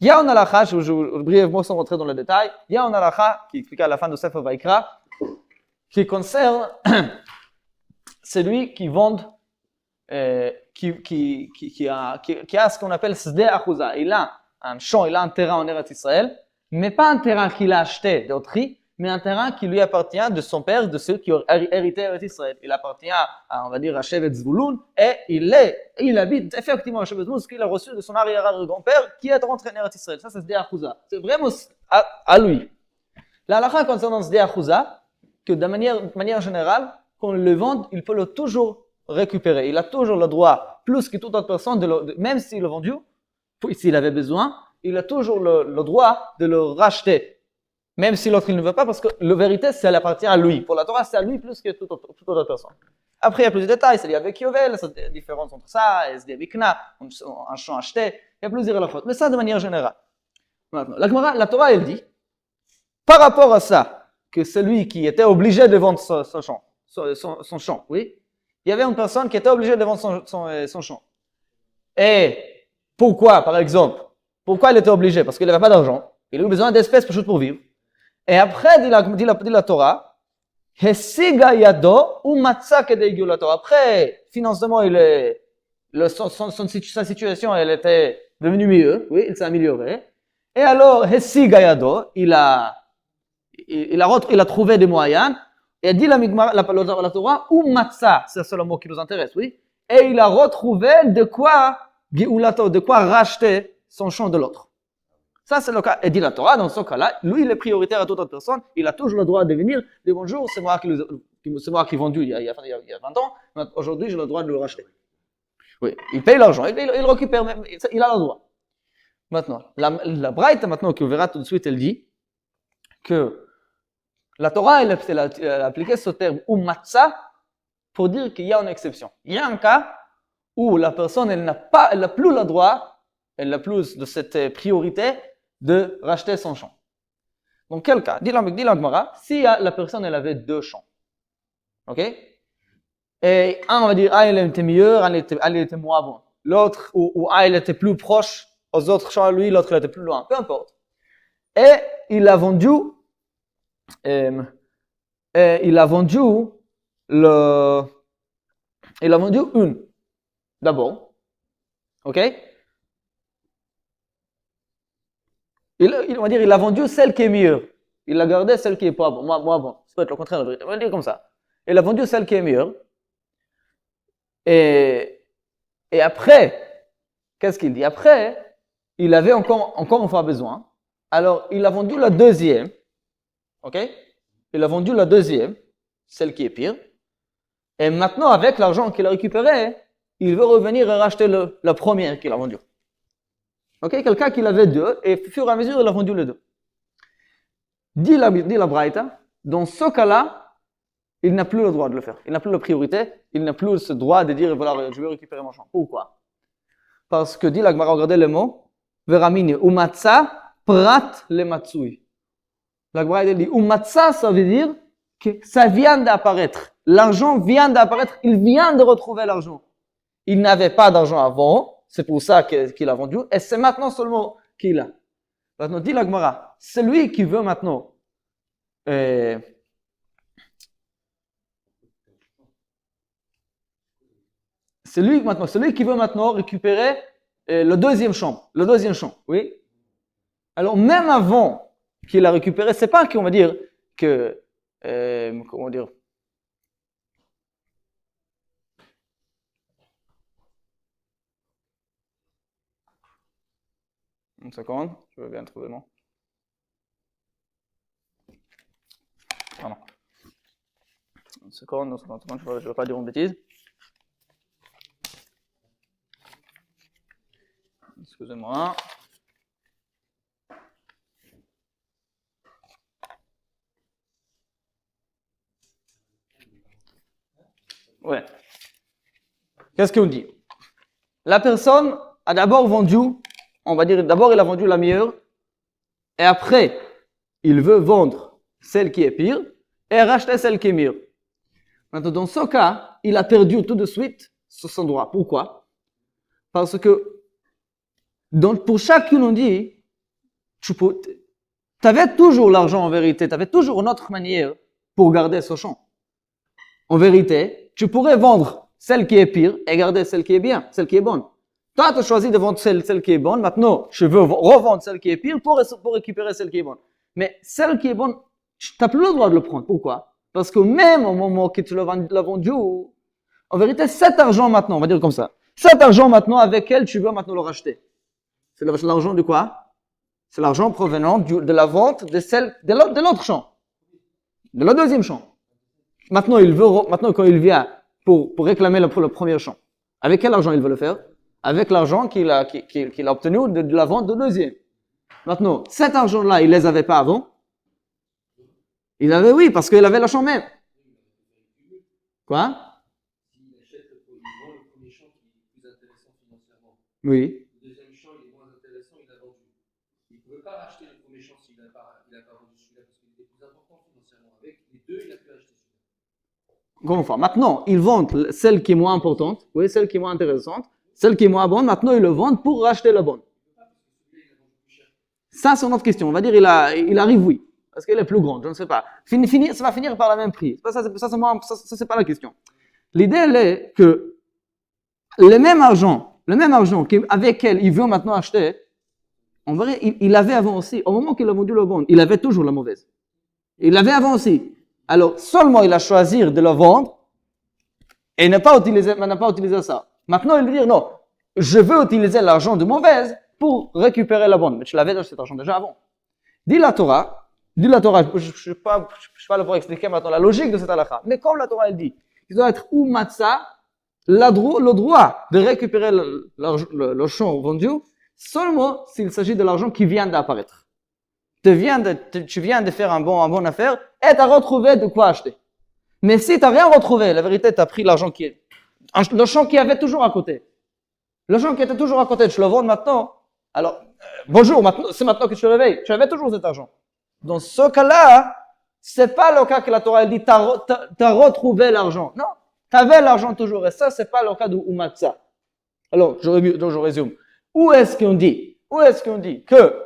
Il y a un halakha, je brièvement sans rentrer dans les détails, il y a un halakha qui explique à la fin de Sefer Vaikra, qui concerne celui qui vend, qui a ce qu'on appelle Sde Achouza. Il a un champ, il a un terrain en Eretz Israël, mais pas un terrain qu'il a acheté d'autrui, mais un terrain qui lui appartient de son père, de ceux qui ont hérité Eretz Israël. Il appartient à, on va dire, à Shevet Zvouloun, et il habite effectivement à Shevet Zvouloun, ce qu'il a reçu de son arrière-grand-père, qui est rentré en Eretz Israël. Ça, c'est Sde Achouza. C'est vraiment à lui. La halakha concernant Sde Achouza, que de manière générale, qu'on le vende, il peut le toujours récupérer. Il a toujours le droit, plus que toute autre personne, même s'il l'a vendu, s'il avait besoin, il a toujours le droit de le racheter. Même si l'autre il ne veut pas, parce que la vérité, ça appartient à lui. Pour la Torah, c'est à lui plus que toute autre personne. Après, il y a plus de détails, c'est lié avec Yovel, c'est la différence entre ça et Sde Bikna, un champ acheté, il y a plusieurs halachot. Mais ça, de manière générale. Maintenant, la Torah, elle dit, par rapport à ça, que celui qui était obligé de vendre son champ, oui, il y avait une personne qui était obligée de vendre son champ. Et pourquoi, par exemple, pourquoi il était obligé? Parce qu'il n'avait pas d'argent, il a eu besoin d'espèces pour vivre. Et après, dit la Torah, Hesiga yado ou matza kedeigu la Torah. Après, financièrement, sa situation, elle était devenue mieux, oui, il s'est amélioré. Et alors, Hesiga yado, il a trouvé des moyens. Et dit la Torah, ou matza, c'est le seul mot qui nous intéresse, oui. Et il a retrouvé de quoi racheter son champ de l'autre. Ça, c'est le cas. Et dit la Torah, dans ce cas-là, lui, il est prioritaire à toute autre personne. Il a toujours le droit de venir, de bonjour, c'est moi qui l'ai vendu il y a 20 ans. Mais aujourd'hui, j'ai le droit de le racheter. Oui, il paye l'argent, il récupère même, il a le droit. Maintenant, la Braïta, maintenant, qu'on verra tout de suite, elle dit que la Torah, elle a appliqué ce terme ou matzah pour dire qu'il y a une exception. Il y a un cas où la personne, elle n'a plus le droit, elle n'a plus de cette priorité de racheter son champ. Dans quel cas? Dit la Gemara, si la personne, elle avait deux champs, ok? Et un, on va dire, il était meilleur, elle était moins bon. L'autre, ou il était plus proche aux autres champs à lui, l'autre, il était plus loin, peu importe. Et il a vendu une, d'abord, ok? Il a vendu celle qui est meilleure. Il a gardé celle qui est pas bon, moins bon. Ça peut être le contraire de la vérité. On va dire comme ça. Il a vendu celle qui est meilleure. Et après, qu'est-ce qu'il dit? Après, il avait encore une fois besoin. Alors, il a vendu la deuxième. Ok? Il a vendu la deuxième, celle qui est pire. Et maintenant, avec l'argent qu'il a récupéré, il veut revenir et racheter la première qu'il a vendue. Ok? Quelqu'un qui avait deux, et au fur et à mesure, il a vendu les deux. Dit la Braïta, dans ce cas-là, il n'a plus le droit de le faire. Il n'a plus la priorité, il n'a plus ce droit de dire, voilà, je vais récupérer mon champ. Pourquoi? Parce que dit la Gemara, regardez le mot, veramine, ou matzah, prat le matsui. La Gemara dit, ou matzah, ça veut dire que ça vient d'apparaître. L'argent vient d'apparaître, il vient de retrouver l'argent. Il n'avait pas d'argent avant, c'est pour ça qu'il a vendu, et c'est maintenant seulement qu'il a. Maintenant, dit la Gemara, celui qui veut maintenant celui qui veut maintenant récupérer le deuxième champ, oui. Alors même avant qu'il a récupéré, c'est pas qu'on va dire que, comment dire, une seconde, je vais bien trouver le nom. Pardon. Une seconde, je ne veux pas dire une bêtise. Excusez-moi. Ouais. Qu'est-ce qu'on dit? La personne a d'abord vendu, on va dire d'abord il a vendu la meilleure, et après il veut vendre celle qui est pire et racheter celle qui est meilleure. Maintenant, dans ce cas, il a perdu tout de suite son droit. Pourquoi? Parce que donc, pour chacune, on dit, tu avais toujours l'argent en vérité, tu avais toujours une autre manière pour garder ce champ. En vérité, tu pourrais vendre celle qui est pire et garder celle qui est bien, celle qui est bonne. Toi, tu as choisi de vendre celle qui est bonne. Maintenant, je veux revendre celle qui est pire pour récupérer celle qui est bonne. Mais celle qui est bonne, tu n'as plus le droit de le prendre. Pourquoi? Parce que même au moment que tu l'as vendu, en vérité, cet argent maintenant, on va dire comme ça, cet argent maintenant avec elle, tu veux maintenant le racheter. C'est l'argent de quoi? C'est l'argent provenant de la vente de l'autre champ. De la deuxième champ. Maintenant, quand il vient pour réclamer le premier champ, avec quel argent il veut le faire? Avec l'argent qu'il a obtenu de la vente de deuxième. Maintenant, cet argent-là, il les avait pas avant. Il avait, oui, parce qu'il avait la champ même. Quoi? S'il achète il vend le premier champ qui est plus intéressant financièrement. Oui. Le deuxième champ, il est moins intéressant, il l'a vendu. Il ne pouvait pas racheter le premier champ s'il n'a pas vendu celui-là parce qu'il était plus important financièrement. Avec les deux, il a pu acheter celui-là. Comment faire? Maintenant, ils vendent celle qui est moins importante, oui, celle qui est moins intéressante, celle qui est moins bonne. Maintenant, ils le vendent pour racheter la bonne. Ça, c'est une autre question. On va dire, il arrive, oui. Parce qu'elle est plus grande, je ne sais pas. Ça va finir par la même prix. Ça, c'est pas la question. L'idée, elle est que le même argent avec lequel il veut maintenant acheter, en vrai, il l'avait avant aussi. Au moment qu'il a vendu le bon, il avait toujours la mauvaise. Il l'avait avant aussi. Alors, seulement il a choisi de le vendre et ne pas utiliser ça. Maintenant, il veut dire, non, je veux utiliser l'argent de mauvaise pour récupérer la bonne. Mais tu l'avais cet argent déjà avant. Dit la Torah, je ne vais pas le pouvoir expliquer maintenant la logique de cette halakha. Mais comme la Torah elle dit, il doit être ou matzah, le droit de récupérer le champ vendu, seulement s'il s'agit de l'argent qui vient d'apparaître. Tu viens de faire une bonne affaire et tu as retrouvé de quoi acheter. Mais si tu n'as rien retrouvé, la vérité, tu as pris l'argent le champ qui avait toujours à côté. Le champ qui était toujours à côté, tu le vends maintenant. Alors, bonjour, c'est maintenant que tu le réveilles. Tu avais toujours cet argent. Dans ce cas-là, c'est pas le cas que la Torah elle dit, t'as retrouvé l'argent. Non, t'avais l'argent toujours. Et ça, c'est pas le cas de Umatza. Alors, je résume. Où est-ce qu'on dit que,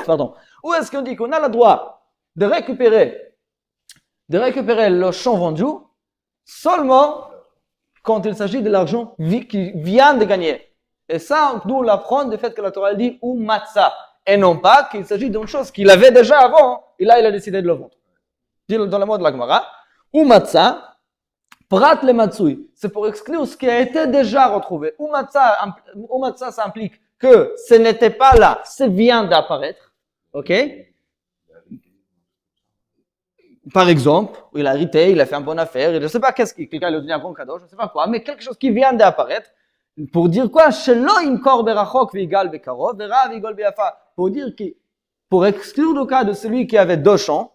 pardon, où est-ce qu'on dit qu'on a le droit de récupérer le champ vendu seulement quand il s'agit de l'argent qui vient de gagner. Et ça, nous l'apprend du fait que la Torah elle dit Umatza. Et non pas qu'il s'agit d'une chose qu'il avait déjà avant, et là il a décidé de le vendre. Dans le mot de la Gemara, Umatza, prat le matsui, c'est pour exclure ce qui a été déjà retrouvé. Umatza, ça implique que ce n'était pas là, ça vient d'apparaître. Ok? Par exemple, il a hérité, il a fait une bonne affaire, je ne sais pas quelqu'un lui a donné un bon cadeau, je ne sais pas quoi, mais quelque chose qui vient d'apparaître. Pour dire quoi? Pour dire pour exclure le cas de celui qui avait deux champs,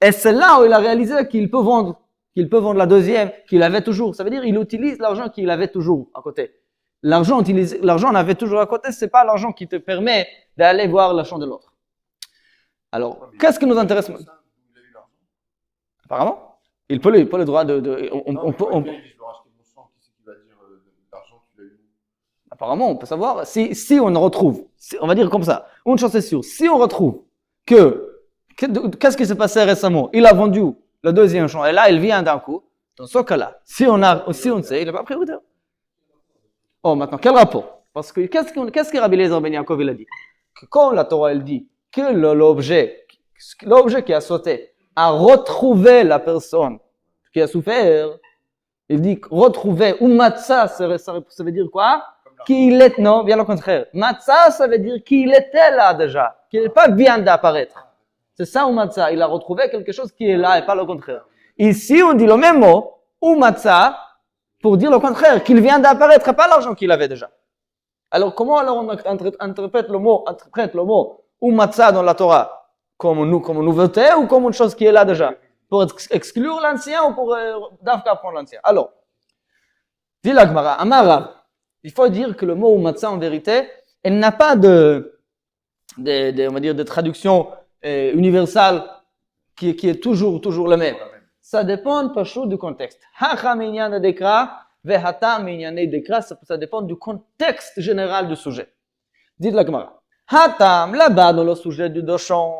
et c'est là où il a réalisé qu'il peut vendre la deuxième qu'il avait toujours. Ça veut dire qu'il utilise l'argent qu'il avait toujours à côté. L'argent qu'on avait toujours à côté, c'est pas l'argent qui te permet d'aller voir le champ de l'autre. Alors, qu'est-ce qui nous intéresse? Apparemment, il peut le droit Apparemment, on peut savoir si on retrouve, on va dire comme ça, une chose est sûre, si on retrouve qu'est-ce qui s'est passé récemment? Il a vendu le deuxième champ et là, il vient d'un coup. Dans ce cas-là, si on sait, il n'a pas prioritaire. Oh, maintenant, quel rapport? Parce que qu'est-ce que Rabbi Eliezer ben Yaakov il a dit? Que quand la Torah elle dit que l'objet qui a sauté a retrouvé la personne qui a souffert, il dit retrouver ou matzah, ça veut dire quoi? Qu'il est, non, bien le contraire. Matzah, ça veut dire qu'il était là déjà, qu'il n'est pas vient d'apparaître. C'est ça, ou matzah. Il a retrouvé quelque chose qui est là et pas le contraire. Ici, on dit le même mot, ou matzah, pour dire le contraire, qu'il vient d'apparaître et pas l'argent qu'il avait déjà. Alors, comment alors on interprète le mot ou matzah dans la Torah? Comme une nouveauté ou comme une chose qui est là déjà? Pour exclure l'ancien ou pour d'Afka prendre l'ancien? Alors, dit la Gemara, Amar, il faut dire que le mot ou matzah en vérité, elle n'a pas on va dire, de traduction universelle qui est toujours le même. Ça dépend pachou du contexte. Hacha minyana dekra, vehata minyane dekra, ça dépend du contexte général du sujet. Dites la Gemara. Hatam, là-bas dans le sujet du doshon,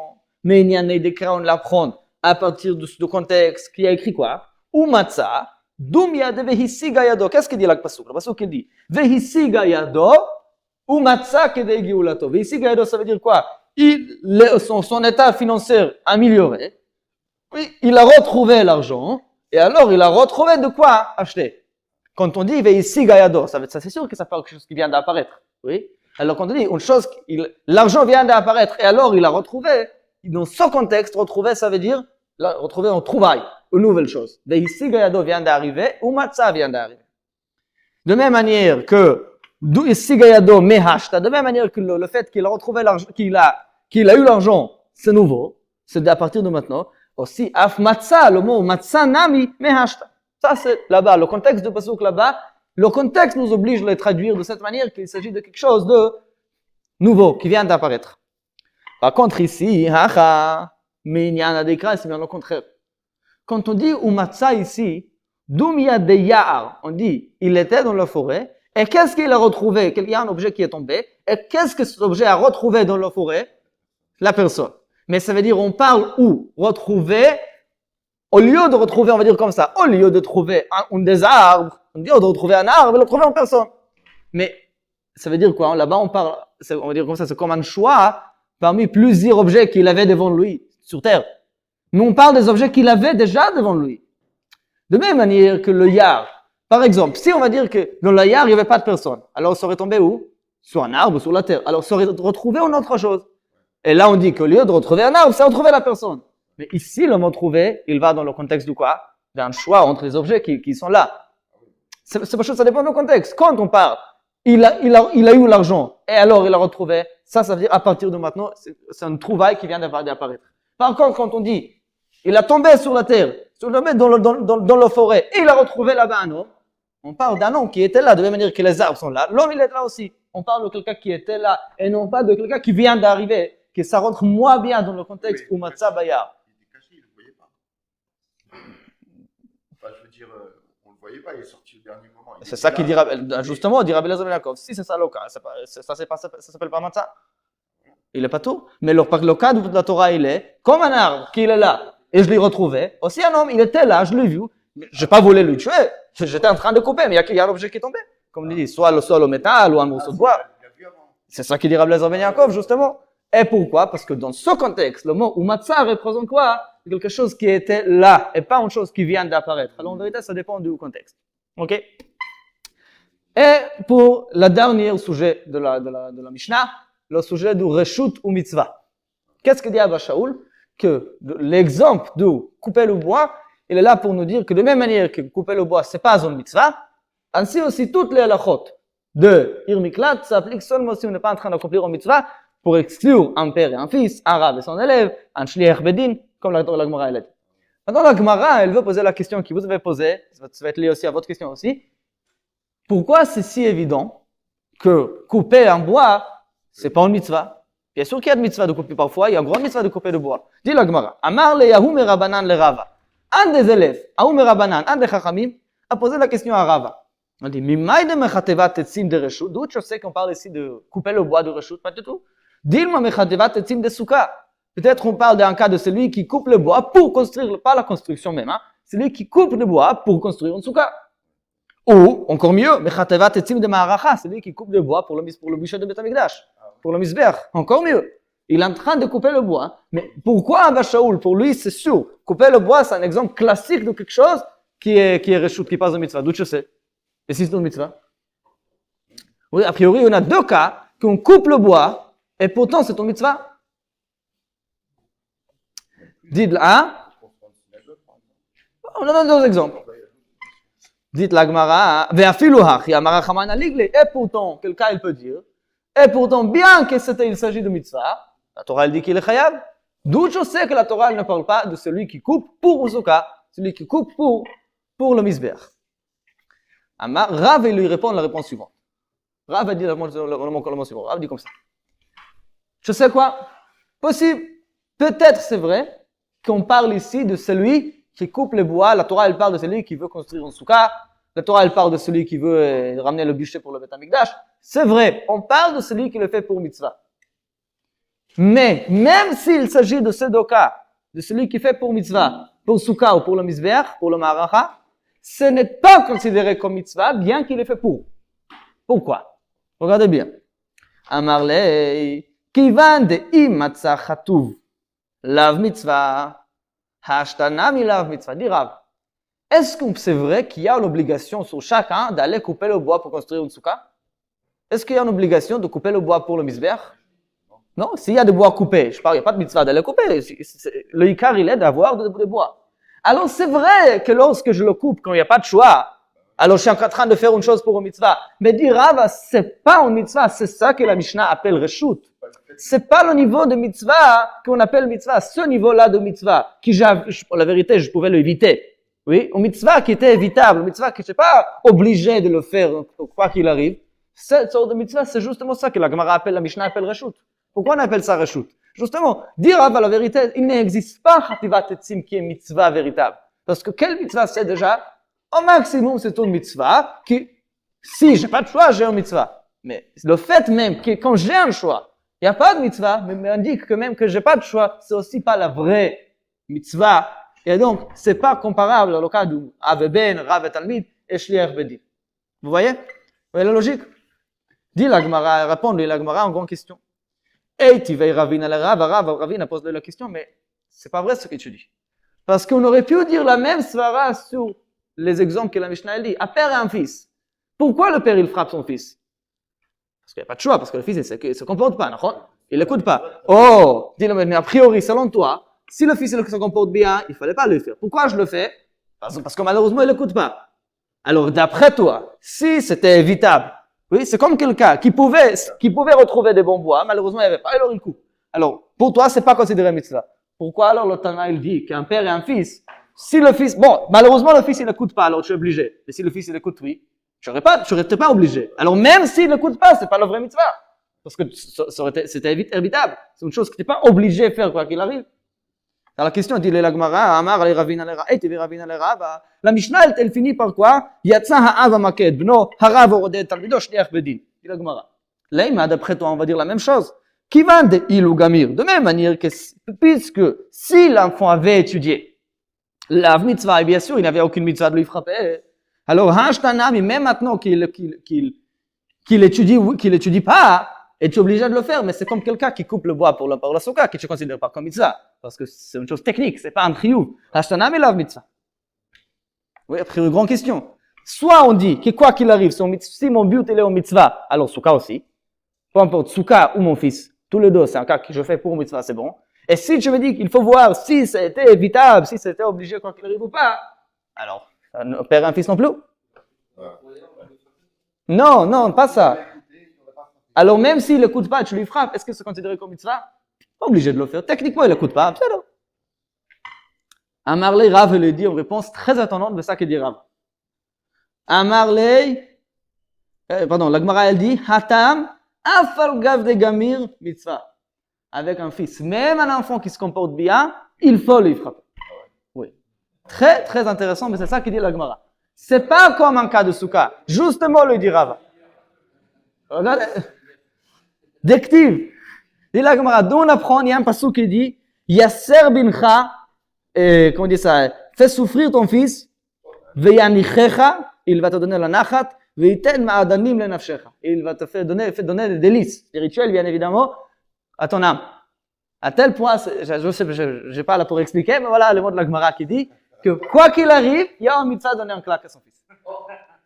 minyane dekra, on l'apprend à partir du contexte qui a écrit quoi? Ou matzah, dum yade vehisiga yado. Qu'est-ce qu'il dit là le pasuk? Le pasuk il dit vehisiga yado, ou matzah kedei giulato. Vehisiga yado, ça veut dire quoi? Son état financier amélioré. Oui, il a retrouvé l'argent, et alors il a retrouvé de quoi acheter. Quand on dit ici Gayado, ça c'est sûr que ça parle de quelque chose qui vient d'apparaître. Oui. Alors quand on dit une chose, l'argent vient d'apparaître, et alors il a retrouvé, dans ce contexte, retrouver, ça veut dire retrouver en trouvaille, une nouvelle chose. Ici Gayado vient d'arriver, ou Matzah vient d'arriver. De même manière que ici Gayado mehashta, de même manière que le fait qu'il a retrouvé l'argent, qu'il a eu l'argent, c'est nouveau, c'est à partir de maintenant. Aussi, af matzah, le mot matzah nami mehashta. Ça, c'est là-bas, le contexte de pasuk là-bas. Le contexte nous oblige à le traduire de cette manière qu'il s'agit de quelque chose de nouveau, qui vient d'apparaître. Par contre, ici, hacha, minyana dekra, c'est bien le contraire. Quand on dit ou matzah ici, dumya de ya'ar, on dit, il était dans la forêt, et qu'est-ce qu'il a retrouvé? Il y a un objet qui est tombé, et qu'est-ce que cet objet a retrouvé dans la forêt? La personne. Mais ça veut dire, on parle où? Retrouver, au lieu de retrouver, on va dire comme ça, au lieu de trouver un des arbres, on dit, de retrouver un arbre, le trouver en personne. Mais, ça veut dire quoi? Là-bas, on parle, on va dire comme ça, c'est comme un choix parmi plusieurs objets qu'il avait devant lui, sur terre. Mais on parle des objets qu'il avait déjà devant lui. De même manière que le yard. Par exemple, si on va dire que dans le yard, il n'y avait pas de personne, alors ça aurait tombé où? Sur un arbre, sur la terre. Alors ça aurait retrouvé en autre chose. Et là, on dit qu'au lieu de retrouver un arbre, c'est retrouver la personne. Mais ici, le mot trouver, il va dans le contexte de quoi? D'un choix entre les objets qui sont là. C'est parce que ça dépend du contexte. Quand on parle, il a eu l'argent, et alors il a retrouvé, ça veut dire à partir de maintenant, c'est un trouvaille qui vient d'apparaître. Par contre, quand on dit, il a tombé sur la terre, dans la forêt, et il a retrouvé là-bas un homme, on parle d'un homme qui était là, de la même manière que les arbres sont là. L'homme, il est là aussi. On parle de quelqu'un qui était là, et non pas de quelqu'un qui vient d'arriver. Que ça rentre moins bien dans le contexte où Matzah Bayar. Il était caché, il ne le voyait pas. Enfin, je veux dire, on ne le voyait pas, il est sorti au dernier moment. C'est ça qui dira, justement, dira Belazar Ben Yaakov. Si c'est ça le cas, ça s'appelle pas Matzah. Il n'est pas tout. Mais le cas de la Torah, il est comme un arbre qui est là, et je l'ai retrouvé. Aussi un homme, il était là, je l'ai vu. Je n'ai pas voulu le tuer. J'étais en train de couper, mais il y a un objet qui est tombé. Comme il dit, soit le sol au métal ou un morceau de bois. C'est ça qui dira Belazar Ben Yaakov, justement. Et pourquoi? Parce que dans ce contexte, le mot Umatzah représente quoi? Quelque chose qui était là, et pas une chose qui vient d'apparaître. Alors en vérité, ça dépend du contexte. Ok? Et pour le dernier sujet de la Mishnah, le sujet du Reshut ou Mitzvah. Qu'est-ce que dit Abba Shaul? Que l'exemple de couper le bois, il est là pour nous dire que de même manière que couper le bois, c'est pas une mitzvah, ainsi aussi toutes les halachot de Irmiklat s'appliquent seulement si on n'est pas en train d'accomplir une mitzvah, pour exclure un père et un fils, un rab et son élève, un shliach bedin, comme la Gemara elle a dit. Maintenant la Gemara, elle veut poser la question que vous avez posée, ça va être lié aussi à votre question aussi. Pourquoi c'est si évident que couper un bois, c'est pas une mitzvah? Bien sûr qu'il y a de mitzvah de couper parfois, il y a une grande mitzvah de couper de bois. Dit la Gemara, Amar le Yahu Merabanan le Rava. Un des élèves, Yahu Merabanan, un des Chachamim, a posé la question à Rava. On dit, Mimay de mechatevat etzim de reshut, d'où je sais qu'on parle ici de couper le bois de reshut, pas du tout. Dilma mechatevat etzim de souka. Peut-être on parle d'un cas de celui qui coupe le bois pour construire, pas la construction même, hein, celui qui coupe le bois pour construire une souka. Ou, encore mieux, mechatevat etzim de ma'aracha, celui qui coupe le bois pour le bûcher de Beth Amikdash, pour le misbech, encore mieux. Il est en train de couper le bois, mais pourquoi Abba Shaul? Pour lui, c'est sûr, couper le bois, c'est un exemple classique de quelque chose qui est reshut, qui passe au mitzvah. D'où je sais? Et si c'est une mitzvah? Oui, a priori, on a deux cas qu'on coupe le bois, et pourtant c'est une mitzvah. Dites là, on donne deux exemples. Dites la Gemara, et pourtant, quelqu'un il peut dire, et pourtant, bien que il s'agit de mitzvah, la Torah elle dit qu'il est chayav. D'où je sais que la Torah elle ne parle pas de celui qui coupe pour Uzuka, celui qui coupe pour le misber. Rav il lui répond la réponse suivante. Rav a dit le mot suivant. Rav dit comme ça. Je sais quoi? Possible. Peut-être c'est vrai qu'on parle ici de celui qui coupe les bois. La Torah elle parle de celui qui veut construire un soukha. La Torah elle parle de celui qui veut ramener le bûcher pour le Beth Amikdash. C'est vrai, on parle de celui qui le fait pour mitzvah. Mais même s'il s'agit de ce deux cas, de celui qui fait pour mitzvah, pour soukha ou pour le misber, pour le maracha, ce n'est pas considéré comme mitzvah, bien qu'il est fait pour. Pourquoi? Regardez bien. Amarlei, kivan de imatza chatuv, lav mitzvah, hashtanami lav mitzvah. Dit Rav, est-ce que c'est vrai qu'il y a l'obligation sur chacun d'aller couper le bois pour construire une soukha? Est-ce qu'il y a une obligation de couper le bois pour le misber? Non, s'il y a des bois coupés, il n'y a pas de mitzvah d'aller couper. Le ikar, il est d'avoir des bois. Alors c'est vrai que lorsque je le coupe, quand il n'y a pas de choix, alors je suis en train de faire une chose pour une mitzvah. Mais dire Rav, c'est pas une mitzvah, c'est ça que la Mishnah appelle reshut. C'est pas le niveau de mitzvah qu'on appelle mitzvah, ce niveau-là de mitzvah, qui pour la vérité, je pouvais l'éviter. Oui, une mitzvah qui était évitable, une mitzvah qui je n'étais pas obligé de le faire, quoi qu'il arrive. Cette sorte de mitzvah, c'est justement ça que la Gemara appelle, la Mishnah appelle reshut. Pourquoi on appelle ça reshut? Justement, dire Rav, la vérité, il n'existe pas chativat etzim qui est mitzvah véritable. Parce que quelle mitzvah c'est déjà? Au maximum, c'est une mitzvah qui, si j'ai pas de choix, j'ai une mitzvah. Mais le fait même que quand j'ai un choix, il n'y a pas de mitzvah, mais m'indique que même que j'ai pas de choix, c'est aussi pas la vraie mitzvah. Et donc, c'est pas comparable au cas du Ave Ben, Rav et Talmid et Shliach Bedin. Vous voyez? Vous voyez la logique? Dit la Gemara, répondez la Gemara en grande question. Et tu vas Ravina le Ravina pose la question, mais c'est pas vrai ce que tu dis. Parce qu'on aurait pu dire la même svara sur les exemples que la Mishnah dit. Un père et un fils. Pourquoi le père il frappe son fils? Parce qu'il n'y a pas de choix, parce que le fils il se comporte pas, il n'écoute pas. Oh, dis-le, mais a priori, selon toi, si le fils il se comporte bien, il fallait pas le faire. Pourquoi je le fais? Parce que malheureusement il n'écoute pas. Alors d'après toi, si c'était évitable, oui, c'est comme quelqu'un qui pouvait retrouver des bons bois, malheureusement il n'y avait pas, alors il coupe. Alors, pour toi, c'est pas considéré mitzvah. Pourquoi alors le Tana il dit qu'un père et un fils, si le fils, bon, malheureusement le fils il n'écoute pas, alors tu es obligé. Mais si le fils il écoute, oui, tu n'étais pas obligé. Alors même s'il n'écoute pas, c'est pas le vrai mitzvah. Parce que c'était évitable. C'est une chose que tu n'es pas obligé de faire quoi qu'il arrive. Dans la question, dit la Gemara, Amar le Ravina le Rava, la Mishnah elle finit par quoi? Yatsa ha'ava maked bno harav oroded talmido shliach bedin. Dit la Gemara. Là, d'après toi, on va dire la même chose. Kivan de il ou gamir. De même manière que, puisque si l'enfant avait étudié la mitzvah, et bien sûr, il n'avait aucune mitzvah de lui frapper, alors hashtanami, même maintenant qu'il étudie pas, et tu es obligé de le faire, mais c'est comme quelqu'un qui coupe le bois pour la soukha, que tu ne considères pas comme mitzvah, parce que c'est une chose technique, c'est pas un chiyuv. Hashtanami lav mitzvah. Oui, après une grande question. Soit on dit que quoi qu'il arrive, si mon but il est en mitzvah, alors soukha aussi. Peu importe, soukha ou mon fils, tous les deux, c'est un cas que je fais pour mitzvah, c'est bon. Et si tu me dis qu'il faut voir si c'était évitable, si c'était obligé quoi qu'il arrive ou pas, alors, un père et un fils non plus. Non, pas ça. Alors même s'il n'écoute pas, tu lui frappes, est-ce que c'est considéré comme mitzvah? Pas obligé de le faire. Techniquement, il n'écoute pas. C'est là. Amarley, Rav lui dit en réponse très étonnante de ça que dit Rav. Amarley, la Gemara elle dit, Hatam, afal gav de gamir mitzvah. Avec un fils, même un enfant qui se comporte bien, il faut lui frapper. Oui. Très, très intéressant, mais c'est ça que dit la Gemara. C'est pas comme un cas de soukha. Justement, le dit Rav. Regardez. D'ective. Dit la Gemara, d'où on apprend, il y a un passage qui dit, Yasser bincha, comment on dit ça, fais souffrir ton fils, veyanichecha, il va te donner la nachat, veiten ma'adanim le nafshecha. Il va te faire donner des délices spirituels, bien évidemment, à ton âme. À tel point, je sais, je n'ai pas là pour expliquer, mais voilà le mot de la Gemara qui dit que quoi qu'il arrive, il y a un mitzvah de donner un claque à son fils.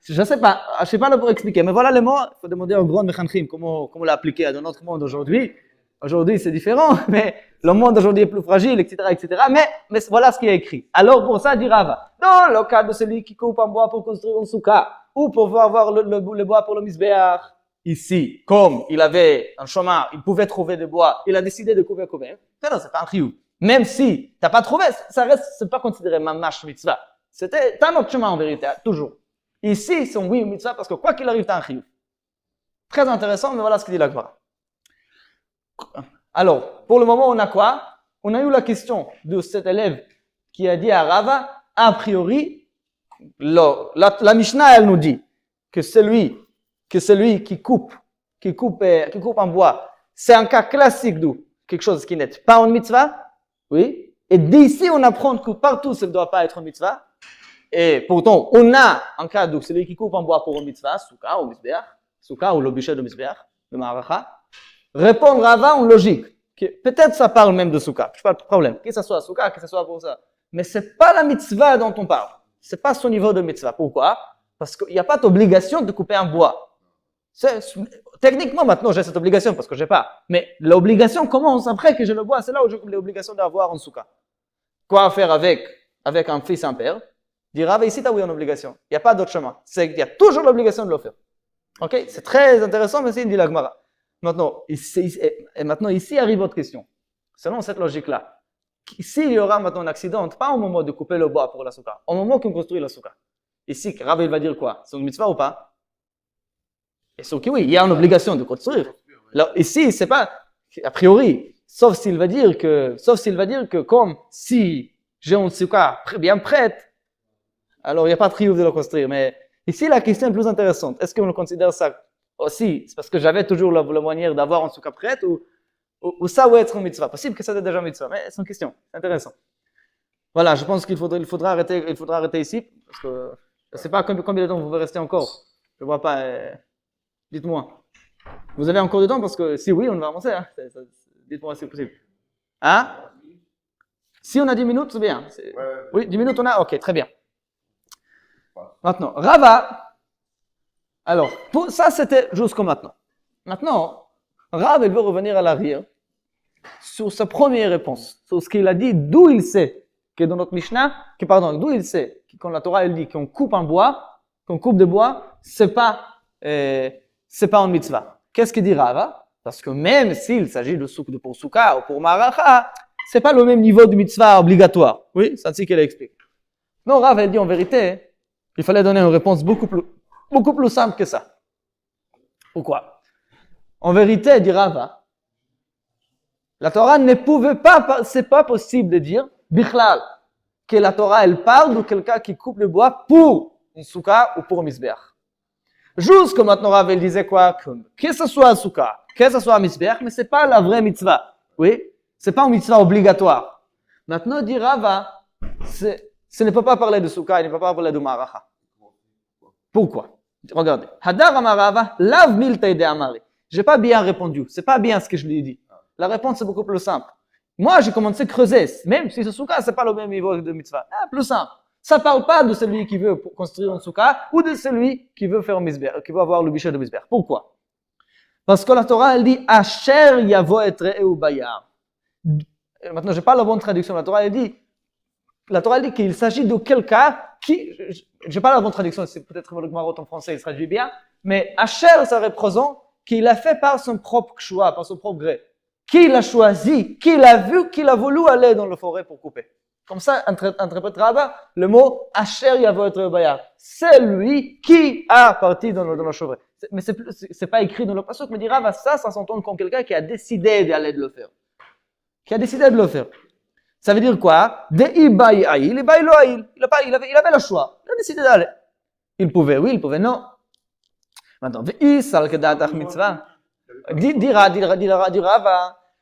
Je ne sais pas là pour expliquer, mais voilà le mot, il faut demander au grand mechanchim comment l'appliquer à notre monde aujourd'hui. Aujourd'hui, c'est différent, mais le monde aujourd'hui est plus fragile, etc., etc. Mais voilà ce qui est écrit. Alors, pour ça, dit Rava, dans le cas de celui qui coupe en bois pour construire un soukha, ou pour avoir le bois pour le misbéach, ici, comme il avait un chemin, il pouvait trouver des bois, il a décidé de couper combien? C'est pas un trioux. Même si t'as pas trouvé, ça reste, c'est pas considéré mamash mitzvah. C'était un autre chemin en vérité, toujours. Ici, c'est un oui mitzvah parce que quoi qu'il arrive, t'as un trioux. Très intéressant, mais voilà ce qu'il dit la Gemara. Alors, pour le moment, on a quoi? On a eu la question de cet élève qui a dit à Rava, a priori, la Mishnah, elle nous dit que celui qui coupe en bois, c'est un cas classique d'où? Quelque chose qui n'est pas une mitzvah, oui. Et d'ici, on apprend que partout, ça ne doit pas être une mitzvah. Et pourtant, on a un cas d'où celui qui coupe en bois pour une mitzvah, soukha ou misbeach, soukha ou le bûcher de misbeach, de maracha. Répondre Rava en logique. Peut-être ça parle même de soukha, pas de problème. Que ce soit soukha, que ce soit pour ça. Mais c'est pas la mitzvah dont on parle. C'est pas son niveau de mitzvah. Pourquoi? Parce qu'il n'y a pas d'obligation de couper en bois. Techniquement, maintenant, j'ai cette obligation parce que j'ai pas. Mais l'obligation commence après que je le bois. C'est là où j'ai l'obligation d'avoir un soukha. Quoi faire avec un fils impère? Dire Rava, ici, tu as oui une obligation. Il n'y a pas d'autre chemin. Il y a toujours l'obligation de le faire. Ok? C'est très intéressant, mais c'est une dit la Gemara. Maintenant, ici arrive votre question. Selon cette logique-là, s'il y aura maintenant un accident, pas au moment de couper le bois pour la soukha, au moment qu'on construit la soukha. Ici, Rava, il va dire quoi? C'est une mitzvah ou pas? Et sûr que oui, il y a une obligation de construire. Alors, ici, c'est pas, a priori, sauf s'il va dire que comme si j'ai une soukha bien prête, alors il n'y a pas de triomphe de le construire. Mais ici, la question est plus intéressante. Est-ce qu'on considère ça aussi, c'est parce que j'avais toujours la manière d'avoir un soukha prête ou ça ou être une mitzvah? Possible que ça soit déjà une mitzvah, mais c'est une question. C'est intéressant. Voilà, je pense qu'il faudra arrêter ici parce que je ne sais pas combien de temps vous pouvez rester encore. Je ne vois pas. Dites-moi. Vous avez encore du temps parce que si oui, on va avancer. Hein. Dites-moi si c'est possible. Hein? Si on a 10 minutes, c'est bien. Oui, 10 minutes on a? Ok, très bien. Maintenant, Rava. Alors, ça c'était jusqu'à maintenant. Maintenant, Rava veut revenir à l'arrière sur sa première réponse, sur ce qu'il a dit, d'où il sait que dans notre Mishnah, d'où il sait que quand la Torah elle dit qu'on coupe en bois, qu'on coupe de bois, c'est pas une mitzvah. Qu'est-ce qu'il dit Rava? Parce que même s'il s'agit de pour soukha ou pour maracha, c'est pas le même niveau de mitzvah obligatoire. Oui, c'est ainsi qu'elle explique. Non, Rava dit en vérité, il fallait donner une réponse beaucoup plus simple que ça. Pourquoi? En vérité, dit Rava, la Torah ne pouvait pas, c'est pas possible de dire, bichlal, que la Torah elle parle de quelqu'un qui coupe le bois pour une soukha ou pour un misbeach. Jusque maintenant, Rava disait quoi? Que ce soit un soukha, que ce soit un misbeach, mais c'est pas la vraie mitzvah. Oui? C'est pas une mitzvah obligatoire. Maintenant, dit Rava, ce ne peut pas parler de soukha, il ne peut pas parler de maracha. Pourquoi? Regardez. Hadar amarava, lav milta ide amari. J'ai pas bien répondu. C'est pas bien ce que je lui ai dit. La réponse est beaucoup plus simple. Moi, j'ai commencé à creuser. Même si ce soukha, c'est pas le même niveau de mitzvah. Plus simple. Ça parle pas de celui qui veut construire un soukha ou de celui qui veut faire un misbeach, qui veut avoir le bûcher de misbeach. Pourquoi? Parce que la Torah, elle dit, Asher yavo et re'eu bayar. Maintenant, j'ai pas la bonne traduction. La Torah, elle dit qu'il s'agit de quelqu'un qui, j'ai pas la bonne traduction, c'est peut-être le Gmarot en français, il se traduit bien, mais Asher, ça représente qu'il a fait par son propre choix, par son propre gré. Qu'il a choisi, qu'il a vu, qu'il a voulu aller dans la forêt pour couper. Comme ça, interprète Rava le mot Asher yavo et re'eu bayar. C'est lui qui a parti dans la forêt. Mais c'est pas écrit dans le pasuk, mais dit Rava, ça s'entend comme quelqu'un qui a décidé d'aller de le faire. Qui a décidé de le faire. Ça veut dire quoi? Il avait le choix. Il a décidé d'aller. Il pouvait, oui, il pouvait, non. Maintenant,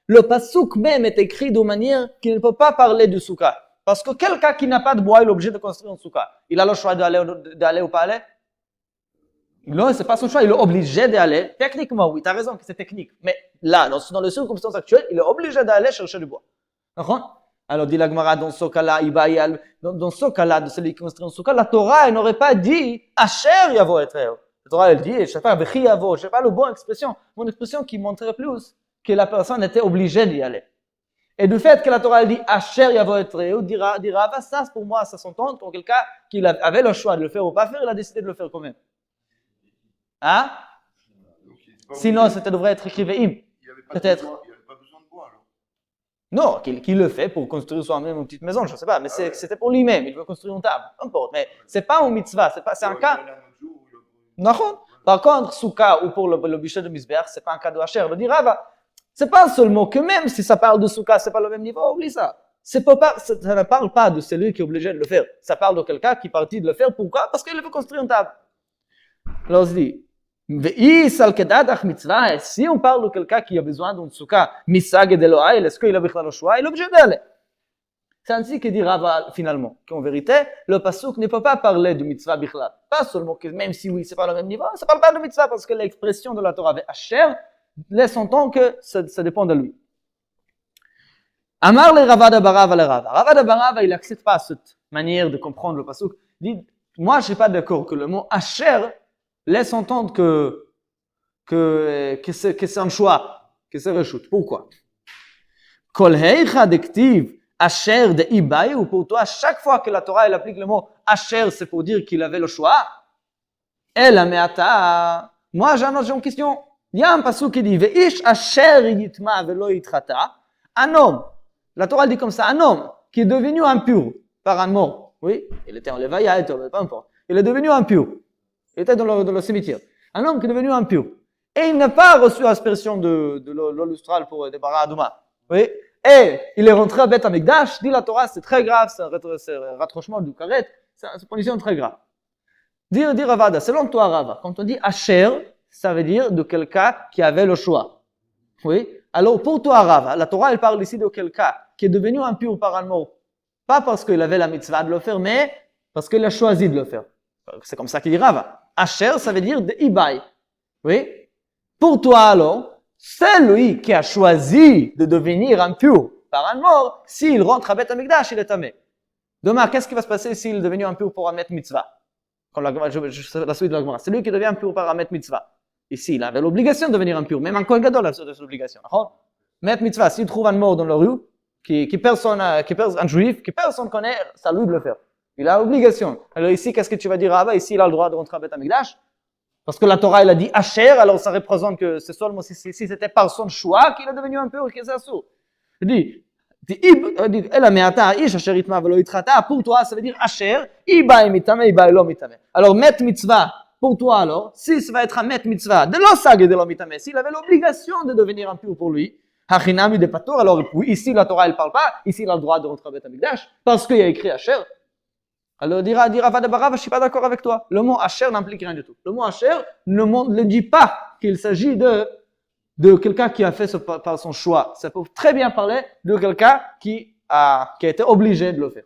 le pasuk même est écrit de manière qu'il ne peut pas parler du soukha. Parce que quelqu'un qui n'a pas de bois, il est obligé de construire un soukha. Il a le choix d'aller ou pas aller? Non, c'est pas son choix, il est obligé d'aller. Techniquement, oui, tu as raison que c'est technique. Mais là, dans les circonstances actuelles, il est obligé d'aller chercher du bois. D'accord? Alors, dit la Gemara, dans ce cas-là, de celui qui construit un soukha, la Torah, elle n'aurait pas dit Asher yavo et re'eu. La Torah, elle dit, je sais pas, Vechi yavo, je sais pas le bon expression qui montrerait plus que la personne était obligée d'y aller. Et du fait que la Torah elle dit Asher yavo et reu, dira ça pour moi, ça s'entend pour quelqu'un qui avait le choix de le faire ou pas faire, il a décidé de le faire quand même. Hein? Donc, il est pas Sinon, obligé. ça devrait être écrit ve'im. Il n'y avait pas peut-être. besoin- il avait pas besoin de bois alors. Non, qu'il le fait pour construire soi-même une petite maison, je ne sais pas, mais c'était pour lui-même, il veut construire une table, peu importe. Mais c'est pas un mitzvah, c'est un cas. D'accord. Par contre, souka ou pour le bûcher de Misbeach, c'est pas un cas de Hacher. Le dirava, c'est pas seulement que même si ça parle de souka, c'est pas le même niveau, oublie ça. Ça ne parle pas de celui qui est obligé de le faire. Ça parle de quelqu'un qui est parti de le faire. Pourquoi? Parce qu'il veut construire une table. Alors on se dit, si on parle de quelqu'un qui a besoin d'une souka, misag et d'Elohai, est-ce qu'il a besoin de choix? Il est obligé d'aller. C'est ainsi que dit Rava finalement, qu'en vérité, le pasuk ne peut pas parler de mitzvah bichlal. Pas seulement que même si oui, c'est pas le même niveau, ça parle pas de mitzvah parce que l'expression de la Torah avec Asher laisse entendre que ça dépend de lui. Amar le Rava de Barava le Rava. Rava de Barava, il n'accepte pas cette manière de comprendre le pasuk. Il dit, moi je suis pas d'accord que le mot Asher laisse entendre que c'est un choix, que c'est rechute. Pourquoi? Kol heicha dektiv Asher de Ibaï, ou pour toi, chaque fois que la Torah elle applique le mot Asher, c'est pour dire qu'il avait le choix. Et la meata, moi j'ai une question. Il y a un passage qui dit Veish Asher yitma velo yitrata. Un homme, la Torah dit comme ça, un homme qui est devenu impur par un mort. Oui, il était en Lévaïa, peu importe. Il est devenu impur. Il était dans le cimetière. Un homme qui est devenu impur. Et il n'a pas reçu l'aspersion de l'eau lustrale pour débarrasser Adouma. Oui. Et il est rentré à Beth Amikdash, dit la Torah, c'est très grave, c'est un rapprochement du karet, c'est une position très grave. Dire Ravada, selon toi Rava, quand on dit Asher, ça veut dire de quelqu'un qui avait le choix. Oui. Alors pour toi Rava, la Torah elle parle ici de quelqu'un qui est devenu impur par un mort, pas parce qu'il avait la mitzvah de le faire, mais parce qu'il a choisi de le faire. C'est comme ça qu'il dit Rava. Asher, ça veut dire de Ibaï. Oui. Pour toi alors, c'est lui qui a choisi de devenir impur par un mort. S'il rentre à Beth Amikdash, il est tamé. Demain, qu'est-ce qui va se passer s'il est devenu impur pour un met mitzvah? Comme la suite de la Gemara. C'est lui qui devient impur par un met mitzvah. Ici, il avait l'obligation de devenir impur. Même un Kohen Gadol a cette obligation. Met mitzvah, s'il trouve un mort dans la rue, un juif, que personne connaît, c'est à lui de le faire. Il a l'obligation. Alors ici, qu'est-ce que tu vas dire à Abba? Ici, il a le droit de rentrer à Beth Amikdash. Parce que la Torah, elle a dit Asher, alors ça représente que c'est seulement si c'était par son choix qu'il est devenu impur et que c'est assourd. Il dit, pour toi, ça veut dire Asher, Iba mitame, Iba elo mitame. Alors, met mitzvah, pour toi alors, si ça va être un met mitzvah, de l'osag et de l'omitame, s'il avait l'obligation de devenir impur pour lui, Hachinami de Pator, alors oui, ici la Torah, elle parle pas, ici il a le droit de rentrer à Beth Amikdash, parce qu'il y a écrit Asher. Alors, dira Rava de Barava, je suis pas d'accord avec toi. Le mot Asher n'implique rien du tout. Le mot Asher ne dit pas qu'il s'agit de quelqu'un qui a fait par son choix. Ça peut très bien parler de quelqu'un qui a été obligé de le faire.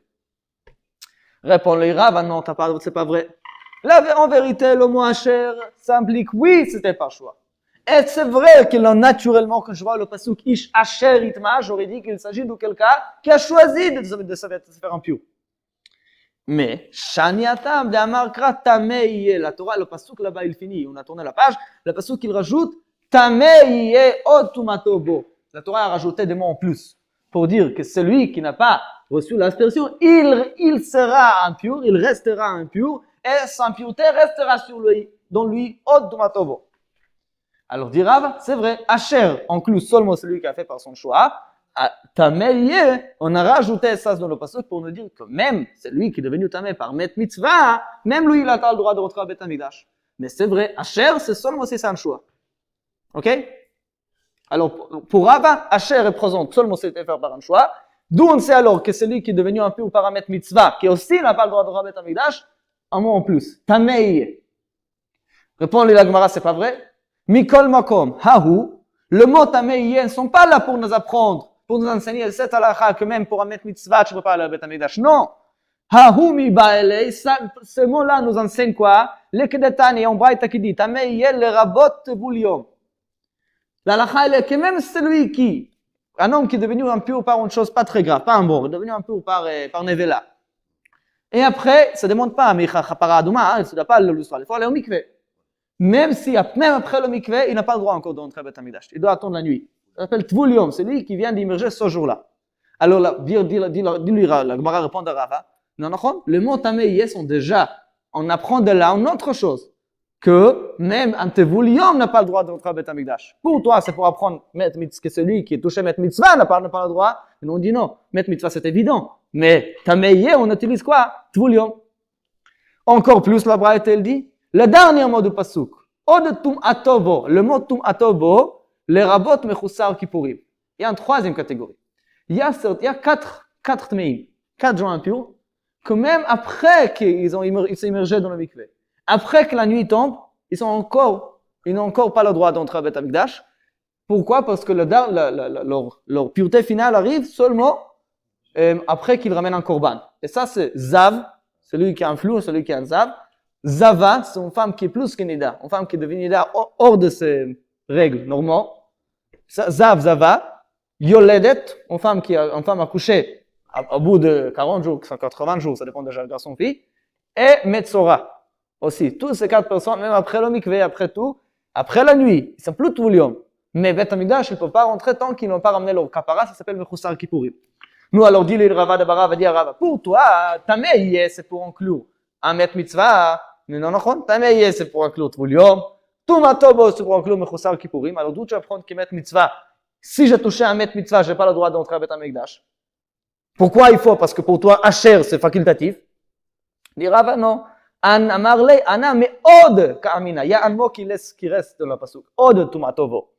Répond-le Rava, non, c'est pas vrai. Là, en vérité, le mot Asher, ça implique, oui, c'était par choix. Et c'est vrai que là, naturellement, quand je vois le pasuk Ish Asher Itma, j'aurais dit qu'il s'agit de quelqu'un qui a choisi de se faire impur. Mais, Shaniatam de Amarkra Tameiye, la Torah, le pasuk là-bas, il finit, on a tourné la page, le pasuk il rajoute Tameiye Otumatobo. La Torah a rajouté des mots en plus pour dire que celui qui n'a pas reçu l'aspersion, il sera impur, il restera impur et sa impureté restera sur lui, dans lui Otumatobo. Alors, dit Rav, c'est vrai, Asher inclut seulement celui qui a fait par son choix. Tameiye, on a rajouté ça dans le passage pour nous dire que même celui qui est devenu tamé par met mitzvah, même lui il a pas le droit de rentrer à Beth Amikdash. Mais c'est vrai, Asher c'est seulement si c'est un choix. Ok? Alors pour Rava, Asher représente seulement si c'était fait par un choix. D'où on sait alors que celui qui est devenu impur par un met mitzvah, qui aussi n'a pas le droit de rentrer à Beth Amikdash, un mot en plus. Tameiye. Répond-lui la Gemara, c'est pas vrai? Mikol makom, hahu. Le mot tameiye ne sont pas là pour nous apprendre, pour nous enseigner cette halakha que même pour un met mitzvah, tu ne peux pas aller à Beth Amikdash. Non. Hahumi ba'elei, ce mot-là nous enseigne quoi? L'ekedetani, en braïta qui dit, tameiye le rabot boulion. L'halakha, elle est que même celui qui, un homme qui est devenu impur par une chose pas très grave, pas un mort, devenu impur par nevela. Et après, ça ne demande pas, mais il ne doit pas le lustra, il faut aller au mikveh. Même après le mikveh, il n'a pas le droit encore de rentrer à Beth Amikdash. Il doit attendre la nuit. Ça s'appelle Tvul Yom, c'est lui qui vient d'immerger ce jour-là. Alors, la Gemara répond à Rava, non, le mot Tameh sont déjà, on apprend de là une autre chose, que même un Tvul Yom n'a pas le droit de rentrer à Beth Amikdash. Pour toi, c'est pour apprendre que celui qui est touché Met Mitzvah n'a pas le droit. Et nous on dit non, Met Mitzvah c'est évident. Mais Tameh on utilise quoi? Tvul Yom. Encore plus, la Braïta elle dit, le dernier mot du Pasuk, Od Tum Atobo, le mot Tum Atobo, les rabot mechusar kippurim. Il y a une troisième catégorie. Il y a quatre tmeim, 4 gens impurs, que même après qu'ils s'est immergé dans le mikveh, après que la nuit tombe, ils n'ont encore pas le droit d'entrer à Beth Amikdash. Pourquoi? Parce que leur pureté finale arrive seulement après qu'ils ramènent un korban. Et ça, c'est Zav, celui qui a un flou, celui qui a un Zav. Zava, c'est une femme qui est plus que Nida, une femme qui devient Nida hors de ses règles normales. Zav, Zava. Yoledet, une femme accouchée au bout de 40 jours, 80 jours, ça dépend déjà de garçon-fille. Et Metzora aussi. Toutes ces 4 personnes, même après le mikveh, après tout, après la nuit, ils sont plus Tvul Yom. Mais Beth Amikdash, ils ne peuvent pas rentrer tant qu'ils n'ont pas ramené leur kapara, ça s'appelle Mechusar Kippurim. Nous, alors, dit le Rava de Bara, va dire Rava, pour toi, Tameh, c'est pour inclure un Met Mitzvah, mais non, Tameh, c'est pour inclure Tvul Yom, Tumatobo, c'est pour inclure Mechusar Kippurim. Alors, d'où tu vas prendre qui Met Mitzvah? Si j'ai touché un Met Mitzvah, je n'ai pas le droit d'entrer à Beth Amikdash. Pourquoi il faut? Parce que pour toi, Asher, c'est facultatif. Dit Rava, non. An amarle, ana, mais od, ka'amina. Il y a un mot qui reste dans la pasuk. Od, tumatovo.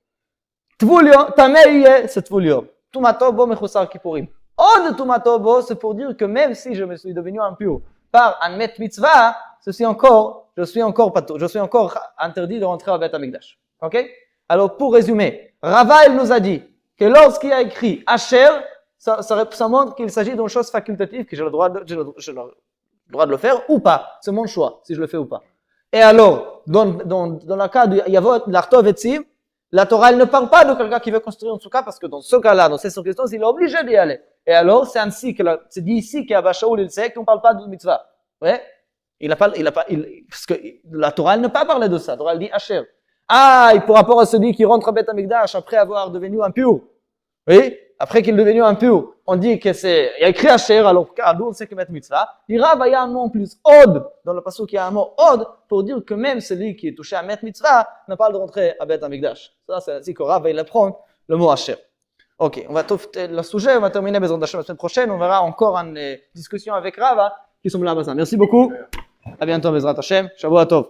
Tvul Yom, Tameh, c'est Tvul Yom. Tumatovo, mechusar kippurim. Od, tumatovo, c'est pour dire que même si je me suis devenu impur par un Met Mitzvah, je suis encore interdit de rentrer à Beth Amikdash. Ok? Alors, pour résumer, Rava, il nous a dit que lorsqu'il a écrit Asher, ça montre qu'il s'agit d'une chose facultative, que j'ai le droit de le faire ou pas. C'est mon choix, si je le fais ou pas. Et alors, dans le cas de Yavot, l'Artov et Tzim, la Torah, elle ne parle pas de quelqu'un qui veut construire un soukha, parce que dans ce cas-là, dans ces circonstances, il est obligé d'y aller. Et alors, c'est dit ici qu'Abba Shaul, il sait qu'on ne parle pas de mitzvah. Ouais? Parce que la Torah, elle ne peut pas parler de ça. La Torah, elle dit Asher. Ah, par rapport à celui qui rentre à Beth Amikdash après avoir devenu impur. Oui? Après qu'il est devenu impur, on dit que il y a écrit Asher, alors d'où on sait que Met Mitzvah. Il y a un mot en plus, Od, dans le passage il y a un mot Od, pour dire que même celui qui est touché à Met Mitzvah n'a pas le droit de rentrer à Beth Amikdash. Ça, c'est ainsi que Rav va apprendre le mot Asher. Ok, on va le sujet, on va terminer Bezrat Hashem la semaine prochaine, on verra encore une discussion avec Rava qui sont là-bas. Merci beaucoup. À bientôt Bezrat Hashem. Shavua Tov.